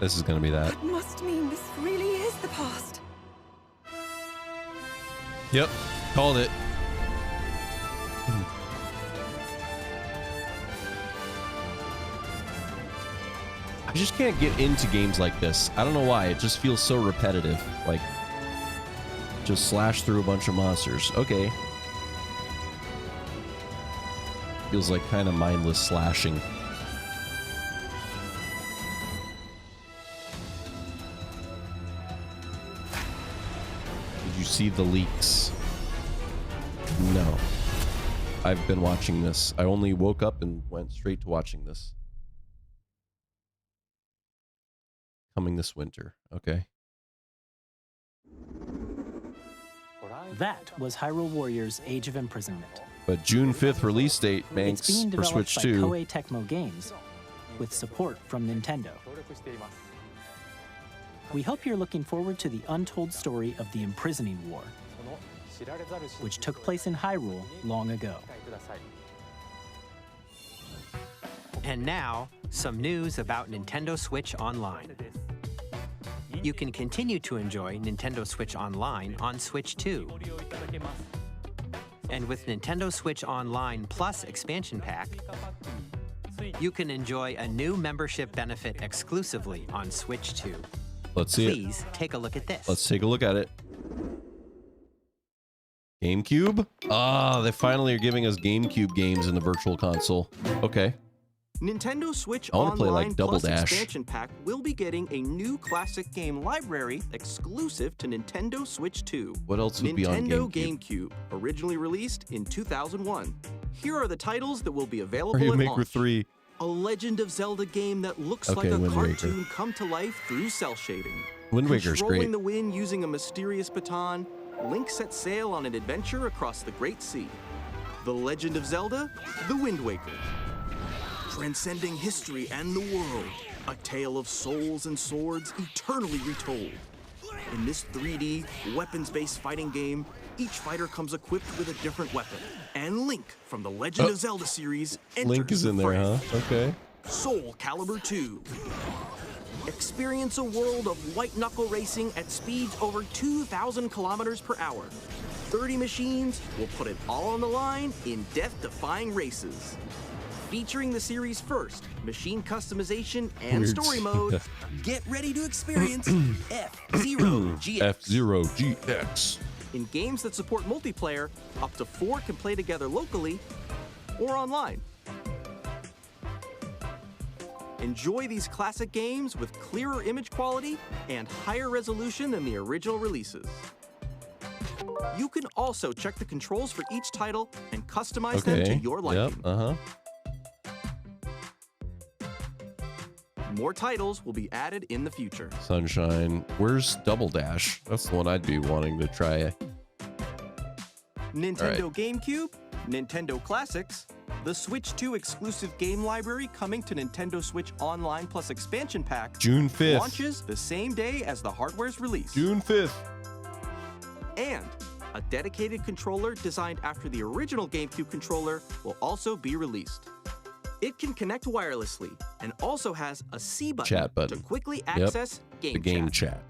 This is gonna be that. That must mean this really is the past. Yep, called it. I just can't get into games like this. I don't know why. It just feels so repetitive. Like, just slash through a bunch of monsters. Okay. Feels like kind of mindless slashing. Did you see the leaks? No. I've been watching this. I only woke up and went straight to watching this. Coming this winter. Okay. That was Hyrule Warriors Age of Imprisonment. But June 5th release date, It's Manx, being for developed Switch by 2. Koei Tecmo Games with support from Nintendo. We hope you're looking forward to the untold story of the Imprisoning War, which took place in Hyrule long ago. And now, some news about Nintendo Switch Online. You can continue to enjoy Nintendo Switch Online on Switch 2. And with Nintendo Switch Online Plus Expansion Pack, you can enjoy a new membership benefit exclusively on Switch 2. Let's see it. Please take a look at this. Let's take a look at it. GameCube? Ah, they finally are giving us GameCube games in the Virtual Console. Okay. Nintendo Switch I wanna play, Online like, Double Plus Dash. Expansion Pack will be getting a new classic game library exclusive to Nintendo Switch 2. What else would be on Nintendo GameCube? originally released in 2001. Here are the titles that will be available Mario at Maker launch. 3. A Legend of Zelda game that looks like Okay, a Wind Waker. cartoon come to life through cell shading. Wind Waker's Controlling great. the wind using a mysterious baton, Link sets sail on an adventure across the Great Sea. The Legend of Zelda, The Wind Waker. Transcending history and the world, a tale of souls and swords eternally retold. In this 3D, weapons-based fighting game, each fighter comes equipped with a different weapon. And Link from the Legend of Zelda series enters Link is in the there, fray. huh? Okay. Soul Calibur 2. Experience a world of white-knuckle racing at speeds over 2,000 kilometers per hour. 30 machines will put it all on the line in death-defying races. Featuring the series' first machine customization and Weird. story mode, get ready to experience F-Zero GX. F-Zero GX. In games that support multiplayer, up to 4 can play together locally or online. Enjoy these classic games with clearer image quality and higher resolution than the original releases. You can also check the controls for each title and customize them to your liking. Yep, More titles will be added in the future. Sunshine. Where's Double Dash? That's the one I'd be wanting to try. Nintendo GameCube, Nintendo Classics, the Switch 2 exclusive game library coming to Nintendo Switch Online Plus Expansion Pack June 5th. launches the same day as the hardware's release. June 5th. And a dedicated controller designed after the original GameCube controller will also be released. It can connect wirelessly and also has a C button, Chat button. to quickly Yep. access The game chat.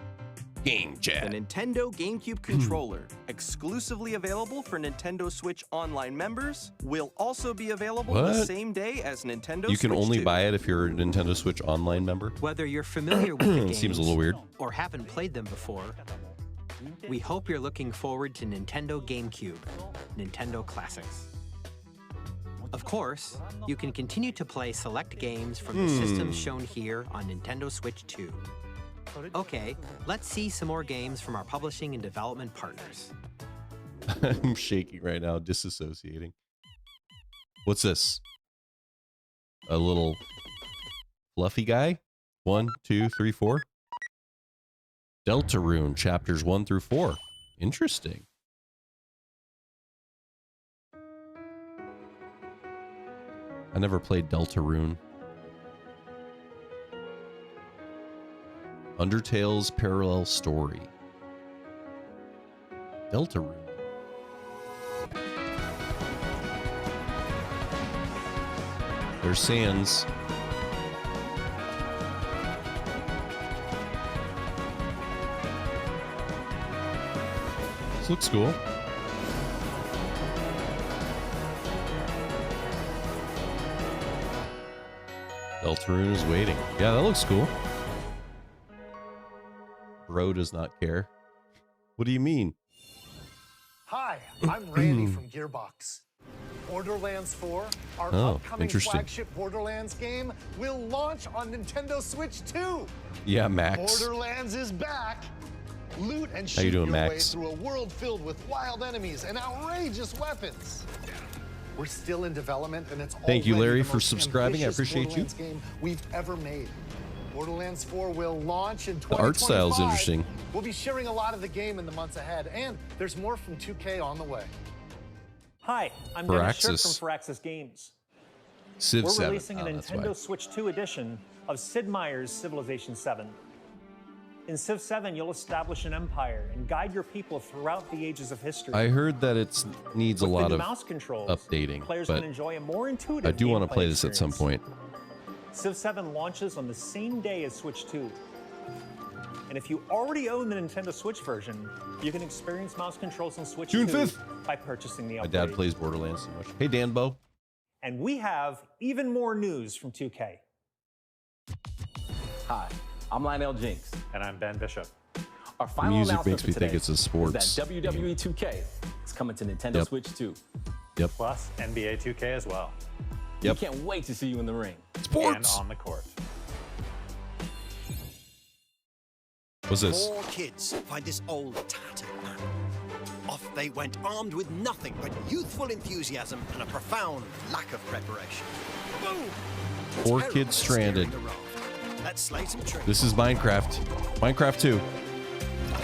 Game chat. The Nintendo GameCube controller, exclusively available for Nintendo Switch Online members, will also be available the What? same day as Nintendo You can Switch only 2. buy it if you're a Nintendo Switch Online member. Whether you're familiar with the games Seems a little weird. or haven't played them before, we hope you're looking forward to Nintendo GameCube, Nintendo Classics. Of course, you can continue to play select games from the systems shown here on Nintendo Switch 2. Okay, let's see some more games from our publishing and development partners. I'm shaking right now, disassociating. What's this? A little fluffy guy? 1, 2, 3, 4. Deltarune chapters 1 through 4. Interesting. I never played Deltarune. Undertale's parallel story. Deltarune. There's Sans. This looks cool. Deltarune is waiting. Yeah, that looks cool. Bro does not care. What do you mean? Hi, I'm Randy from Gearbox. Borderlands 4, our Oh, upcoming interesting. flagship Borderlands game, will launch on Nintendo Switch 2. Yeah, Max. Borderlands is back. Loot and How you shoot doing, your Max? way through a world filled with wild enemies and outrageous weapons. We're still in development, and it's Thank you, already Larry, the for most subscribing. I ambitious appreciate you. Borderlands game we've ever made. Borderlands 4 will launch in 2025. The art style is interesting. We'll be sharing a lot of the game in the months ahead, and there's more from 2K on the way. Hi, I'm Dennis Shirk Firaxis. from Firaxis Games. Civ We're 7. releasing a Oh, that's why. Nintendo Switch 2 edition of Sid Meier's Civilization 7. In Civ 7, you'll establish an empire and guide your people throughout the ages of history. I heard that it needs a With the lot new of mouse controls, updating, players but can enjoy a more intuitive I do want to gameplay play this at some experience. point. Civ 7 launches on the same day as Switch 2. And if you already own the Nintendo Switch version, you can experience mouse controls on Switch June 2 5th. by purchasing the My upgrade. dad plays Borderlands so much. Hey, Danbo. And we have even more news from 2K. Hi, I'm Lionel Jinks. And I'm Ben Bishop. Our final Music announcement makes for me think today it's a is sports that WWE 2K is coming to Nintendo Yep. Switch 2. Yep. Plus NBA 2K as well. Yep. We can't wait to see you in the ring. Sports. And on the court. What's this? Four kids find this old tattered man. Off they went armed with nothing but youthful enthusiasm and a profound lack of preparation. Boom! Four Terrible kids stranded. steering the raft. Let's slay some trees. This is Minecraft. Minecraft 2.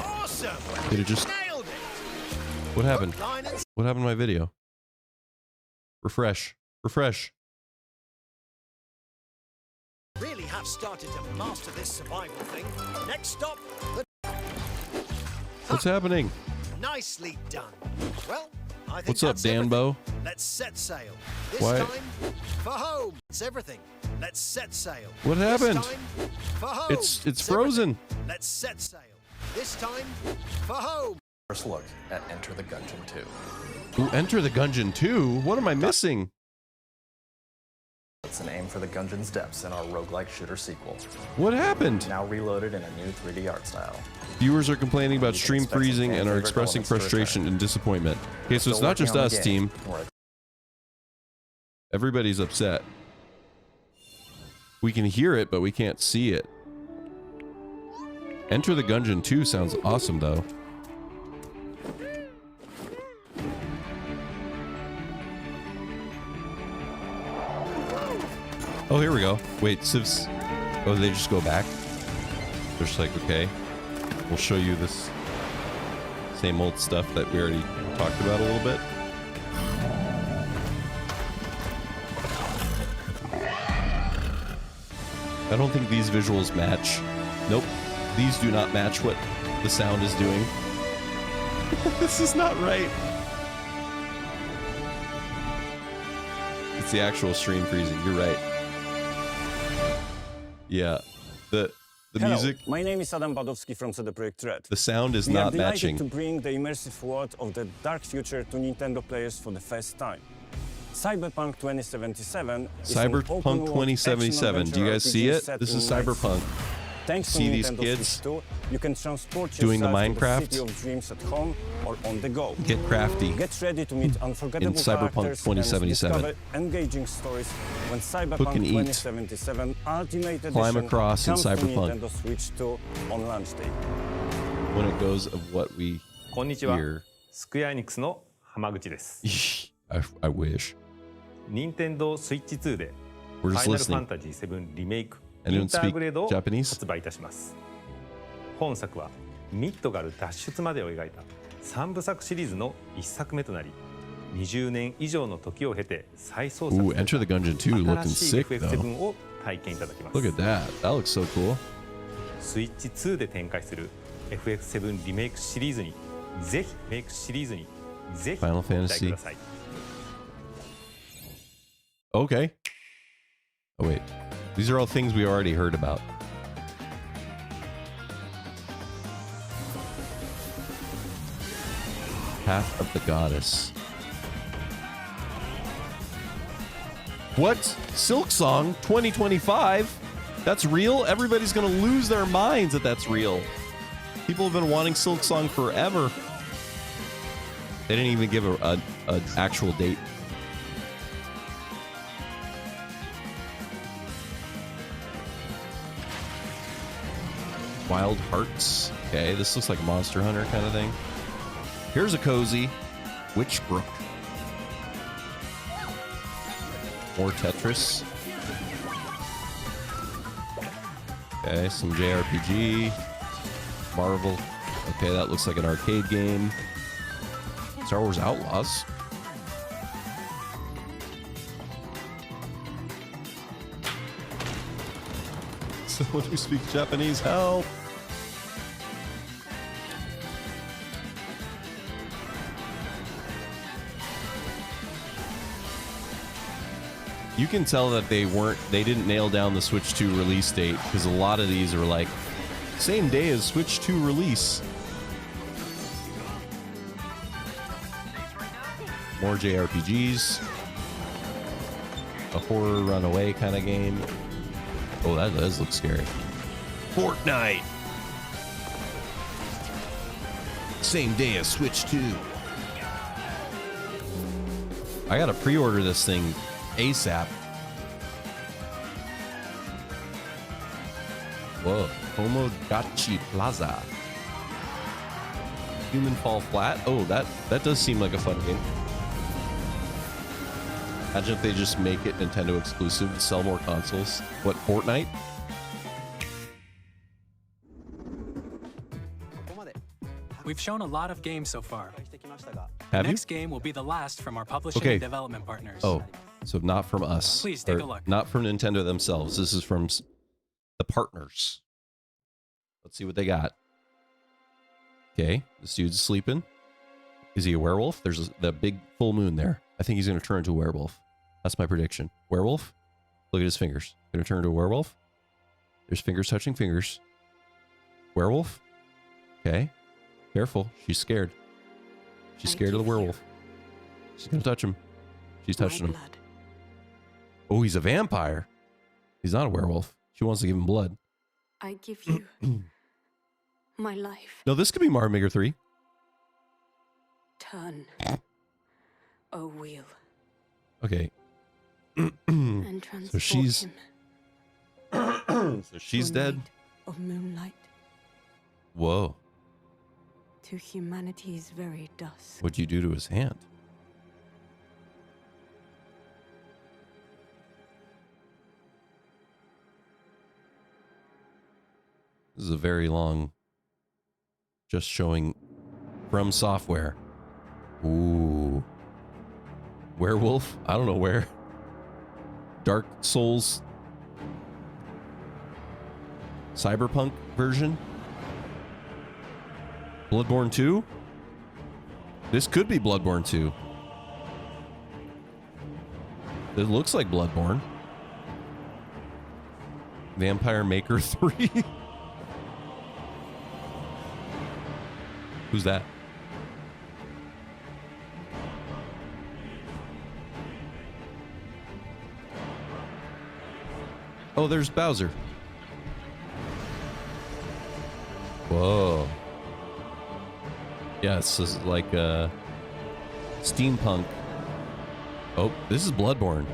Awesome! Did it just... Nailed it! What happened? Line and What happened to my video? Refresh. Refresh. really have started to master this survival thing. Next stop, the... What's happening? Nicely done. Well, I think What's up, that's everything. Danbo? Let's set sail. This Why- time, for home. It's everything. Let's set sail. What This happened? time, for home. It's frozen. Let's set sail. This time, for home. First look at Enter the Gungeon 2. Ooh, Enter the Gungeon 2? What am I missing? It's an aim for the Gungeon's depths in our roguelike shooter sequel. What happened? Now reloaded in a new 3D art style. Viewers are complaining about stream expect some freezing and are fan-favorite expressing elements to frustration and disappointment. Okay, so it's Still not just working on us, the team. game. We're Everybody's upset. We can hear it, but we can't see it. Enter the Gungeon 2 sounds awesome, though. Oh, here we go. Wait, Civ's... Oh, they just go back? They're just like, okay, we'll show you this same old stuff that we already talked about a little bit. I don't think these visuals match. Nope. These do not match what the sound is doing. This is not right. It's the actual stream freezing. You're right. Yeah. The Hello, music, my name is Adam Badowski from CD Projekt Red. the sound is We not are delighted matching. to bring the immersive world of the dark future to Nintendo players for the first time. Cyberpunk 2077 is an Cyberpunk open-world 2077. Do you guys action-adventure see RPG it? set This in is Night Cyberpunk. City. Thanks See to these Nintendo kids Switch 2, you can transport doing the yourself to Minecraft? the city of dreams at home or on the go. Get crafty. Get ready to meet unforgettable In Cyberpunk characters 2077. and discover engaging stories when Cook Cyberpunk and eat. 2077 Ultimate Edition Climb across in comes to Cyberpunk. Nintendo Switch 2 on launch day. When it goes of what we こんにちは hear. スクエアエニックスの浜口です I wish. 任天堂スイッチ2で We're フ just ァイナル listening. ファンタジー7リメイク I イ don't ンターグレードを speak Japanese. 発売いたします本作はミッドガル脱出までを描いた3部作シリーズの1作目となり20年以上の時を経て再創作 Ooh, Enter the Gungeon 2 looking 新しい sick FF7 though. を体験いただきます Look at that. That looks so cool. スイッチ2で展開する FF7 リメイクシリーズにぜひメイクシリーズにぜひ Final ご期待 Fantasy. ください Okay. Oh wait. These are all things we already heard about. Path of the Goddess. What? Silk Song 2025? That's real? Everybody's going to lose their minds that that's real. People have been wanting Silk Song forever. They didn't even give an actual date. Wild Hearts. Okay, this looks like Monster Hunter kind of thing. Here's a cozy Witchbrook. More Tetris. Okay, some JRPG. Marvel. Okay, that looks like an arcade game. Star Wars Outlaws. Someone who speaks Japanese, help! You can tell that they didn't nail down the Switch 2 release date, because a lot of these are like, same day as Switch 2 release. More JRPGs. A horror runaway kind of game. Oh, that does look scary. Fortnite. Same day as Switch 2. I gotta pre-order this thing ASAP. Whoa. Tomodachi Plaza. Human Fall Flat. Oh, that does seem like a fun game. Imagine if they just make it Nintendo exclusive to sell more consoles. What, Fortnite? We've shown a lot of games so far. Have The you? next game will be the last from our publishing Okay. and development partners. Oh, so not from us. Please take Or a look. Not from Nintendo themselves. This is from the partners. Let's see what they got. Okay, this dude's sleeping. Is he a werewolf? There's the big full moon there. I think he's going to turn into a werewolf. That's my prediction. Werewolf? Look at his fingers. Going to turn into a werewolf? There's fingers touching fingers. Werewolf? Okay. Careful. She's scared. She's scared of the werewolf. She's going to touch him. She's touching him. Oh, he's a vampire. He's not a werewolf. She wants to give him blood. I give you my life. No, this could be Mario Maker 3. Turn, O wheel, Okay. and So transport she's him so she's to a dead. night of moonlight, Whoa. to humanity's very dusk. What'd you do to his hand? This is a very long, just showing from software. Ooh. Werewolf? I don't know where. Dark Souls Cyberpunk version? Bloodborne 2? This could be Bloodborne 2. It looks like Bloodborne. Vampire Maker 3? Who's that? Oh, there's Bowser. Whoa. Yeah, this is like steampunk. Oh, this is Bloodborne.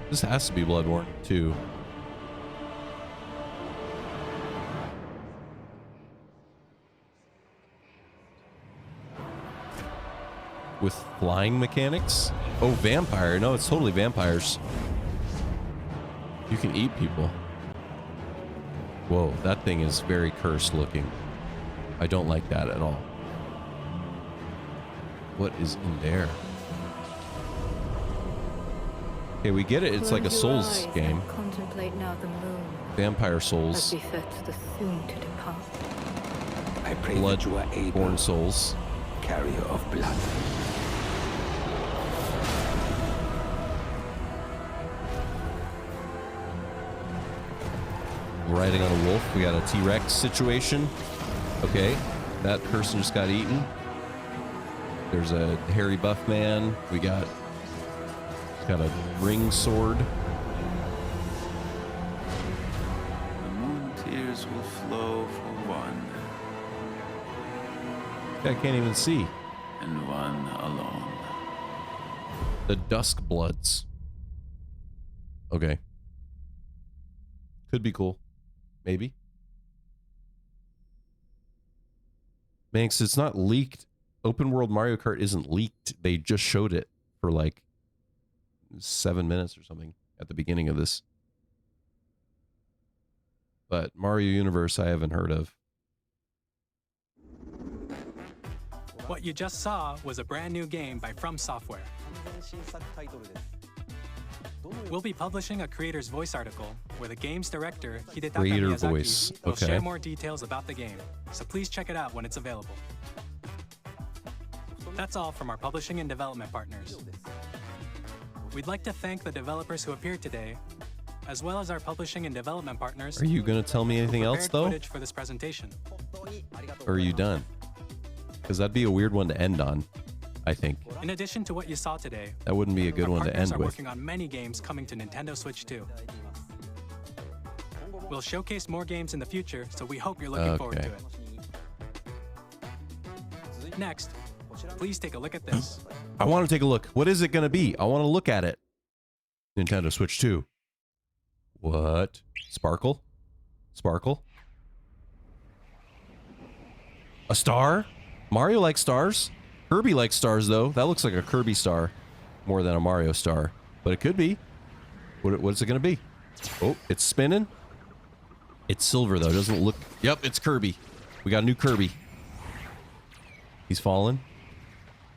This has to be Bloodborne 2. With flying mechanics? Oh, vampire. No, it's totally vampires. You can eat people. Whoa, that thing is very cursed looking. I don't like that at all. What is in there? Okay, we get it. It's like a Souls game. Contemplate now the moon, Vampire as Souls. befits the soon to depart. I pray that you are able, Bloodborne Souls. carrier of blood. Riding on a wolf. We got a T-Rex situation. Okay, that person just got eaten. There's a hairy buff man. We got a ring sword. waters will flow for one. I can't even see. And one alone. The Dusk Bloods. Okay. Could be cool. Maybe. Manx, it's not leaked. Open World Mario Kart isn't leaked. They just showed it for like 7 minutes or something at the beginning of this. But Mario Universe I haven't heard of. What you just saw was a brand new game by From Software. We'll be publishing a creator's voice article where the game's director, Hidetaka Creator Miyazaki, voice, will okay. share more details about the game. So please check it out when it's available. That's all from our publishing and development partners. We'd like to thank the developers who appeared today, as well as our publishing and development partners. Are you going to tell me anything else, though? Footage for this presentation. Or are you done? Because that'd be a weird one to end on, I think. In addition to what you saw today, That wouldn't be a good our one to partners end are with. working on many games coming to Nintendo Switch 2. We'll showcase more games in the future, so we hope you're looking forward to Okay. it. Next, please take a look at this. I want to take a look. What is it going to be? I want to look at it. Nintendo Switch 2. What? Sparkle? Sparkle? A star? Mario likes stars. Kirby likes stars, though. That looks like a Kirby star more than a Mario star. But it could be. What's it going to be? Oh, it's spinning. It's silver, though. Doesn't look... Yep, it's Kirby. We got a new Kirby. He's falling.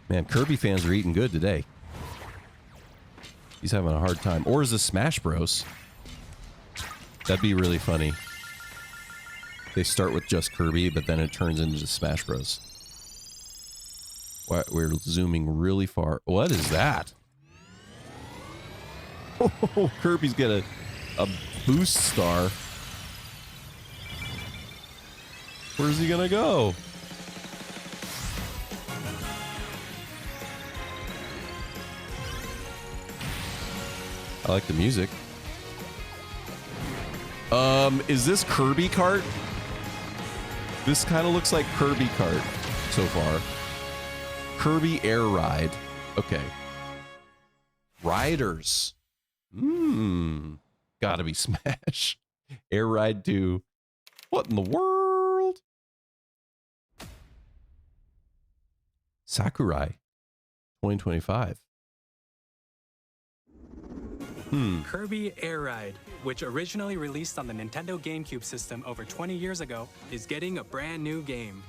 Man, Kirby fans are eating good today. He's having a hard time. Or is this Smash Bros? That'd be really funny. They start with just Kirby, but then it turns into Smash Bros. We're zooming really far. What is that? Oh, Kirby's got a boost star. Where's he gonna go? I like the music. Is this Kirby Kart? This kind of looks like Kirby Kart so far. Kirby Air Ride. Okay. Riders. Gotta be Smash. Air Ride 2. What in the world? Sakurai. 2025. Kirby Air Ride, which originally released on the Nintendo GameCube system over 20 years ago, is getting a brand new game.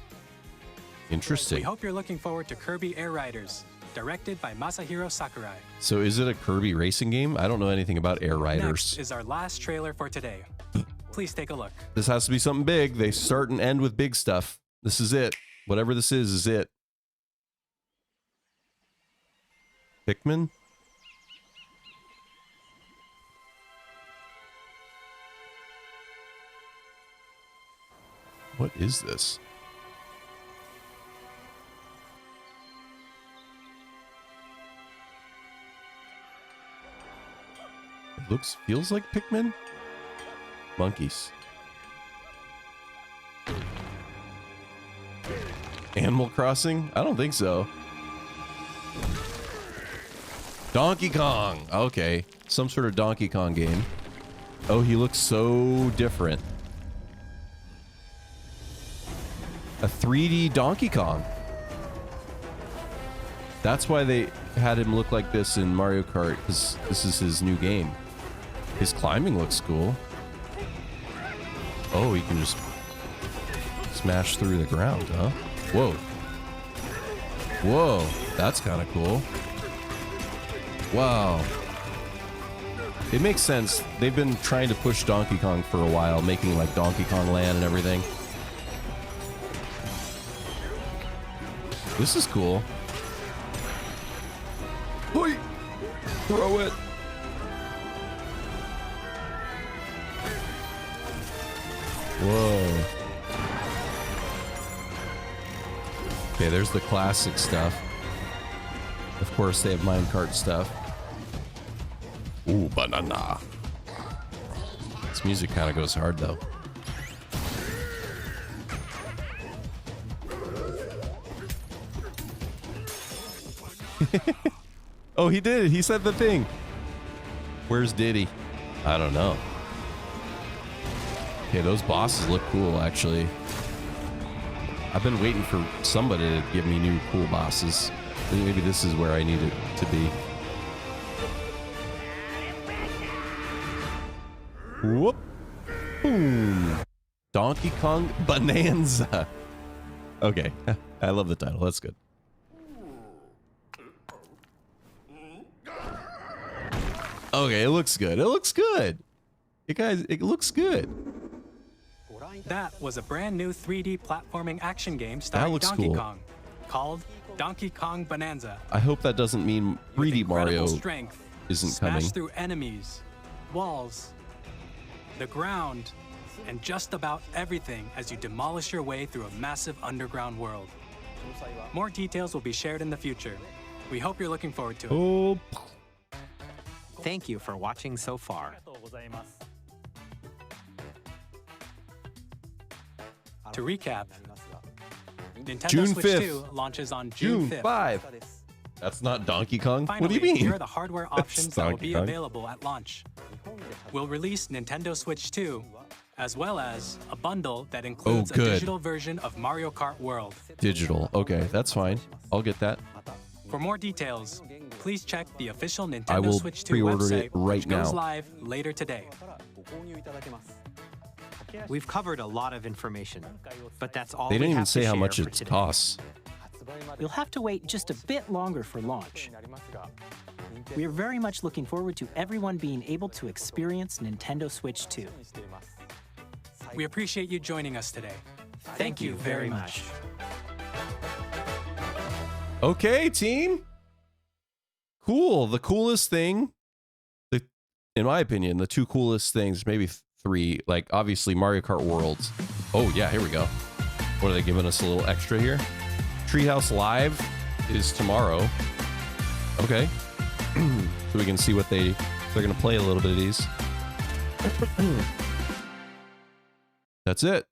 Interesting. We hope you're looking forward to Kirby Air Riders, directed by Masahiro Sakurai. So is it a Kirby racing game? I don't know anything about Air Riders. Next is our last trailer for today. Please take a look. This has to be something big. They start and end with big stuff. This is it. Whatever this is it. Pikmin? What is this? It feels like Pikmin? Monkeys. Animal Crossing? I don't think so. Donkey Kong. Okay. Some sort of Donkey Kong game. Oh, he looks so different. A 3D Donkey Kong. That's why they had him look like this in Mario Kart, because this is his new game. His climbing looks cool. Oh, he can just smash through the ground, huh? Whoa. Whoa, that's kind of cool. Wow. It makes sense. They've been trying to push Donkey Kong for a while, making like Donkey Kong Land and everything. This is cool. Hoi! Throw it. Whoa. Okay, there's the classic stuff. Of course, they have minecart stuff. Ooh, banana. This music kind of goes hard, though. Oh, he did it. He said the thing. Where's Diddy? I don't know. Okay, those bosses look cool, actually. I've been waiting for somebody to give me new cool bosses. Maybe this is where I need it to be. Whoop. Boom. Donkey Kong Bonanza. Okay. I love the title. That's good. Okay, it looks good. It looks good. It looks good. That was a brand new 3D platforming action game starring looks Donkey cool. Kong, called Donkey Kong Bonanza. I hope that doesn't mean 3D Mario Strength, isn't smash coming. through enemies, walls, the ground, and just about everything as you demolish your way through a massive underground world. More details will be shared in the future. We hope you're looking forward to it. Oh. Thank you for watching so far. To recap, Nintendo June Switch 5th. 2 launches on June 5th. 5. That's not Donkey Kong. Finally, What do you mean? here are the hardware options that will Donkey be Kong. available at launch. We'll release Nintendo Switch 2, as well as a bundle that includes a good. digital version of Mario Kart World. Digital. Okay, that's fine. I'll get that. For more details, please check the official I Nintendo will Switch 2 pre-order website, it right which goes now. live later today. We've covered a lot of information, but that's all They didn't we even have to say how share much for it today. costs. You'll have to wait just a bit longer for launch. We are very much looking forward to everyone being able to experience Nintendo Switch 2. We appreciate you joining us today. Thank you very much. Okay, team. Cool. The coolest thing, in my opinion, the two coolest things, maybe three, like obviously Mario Kart Worlds. Oh yeah, here we go. What are they giving us a little extra here? Treehouse Live is tomorrow. Okay. So we can see what they're gonna play a little bit of these. That's it.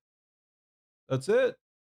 That's it.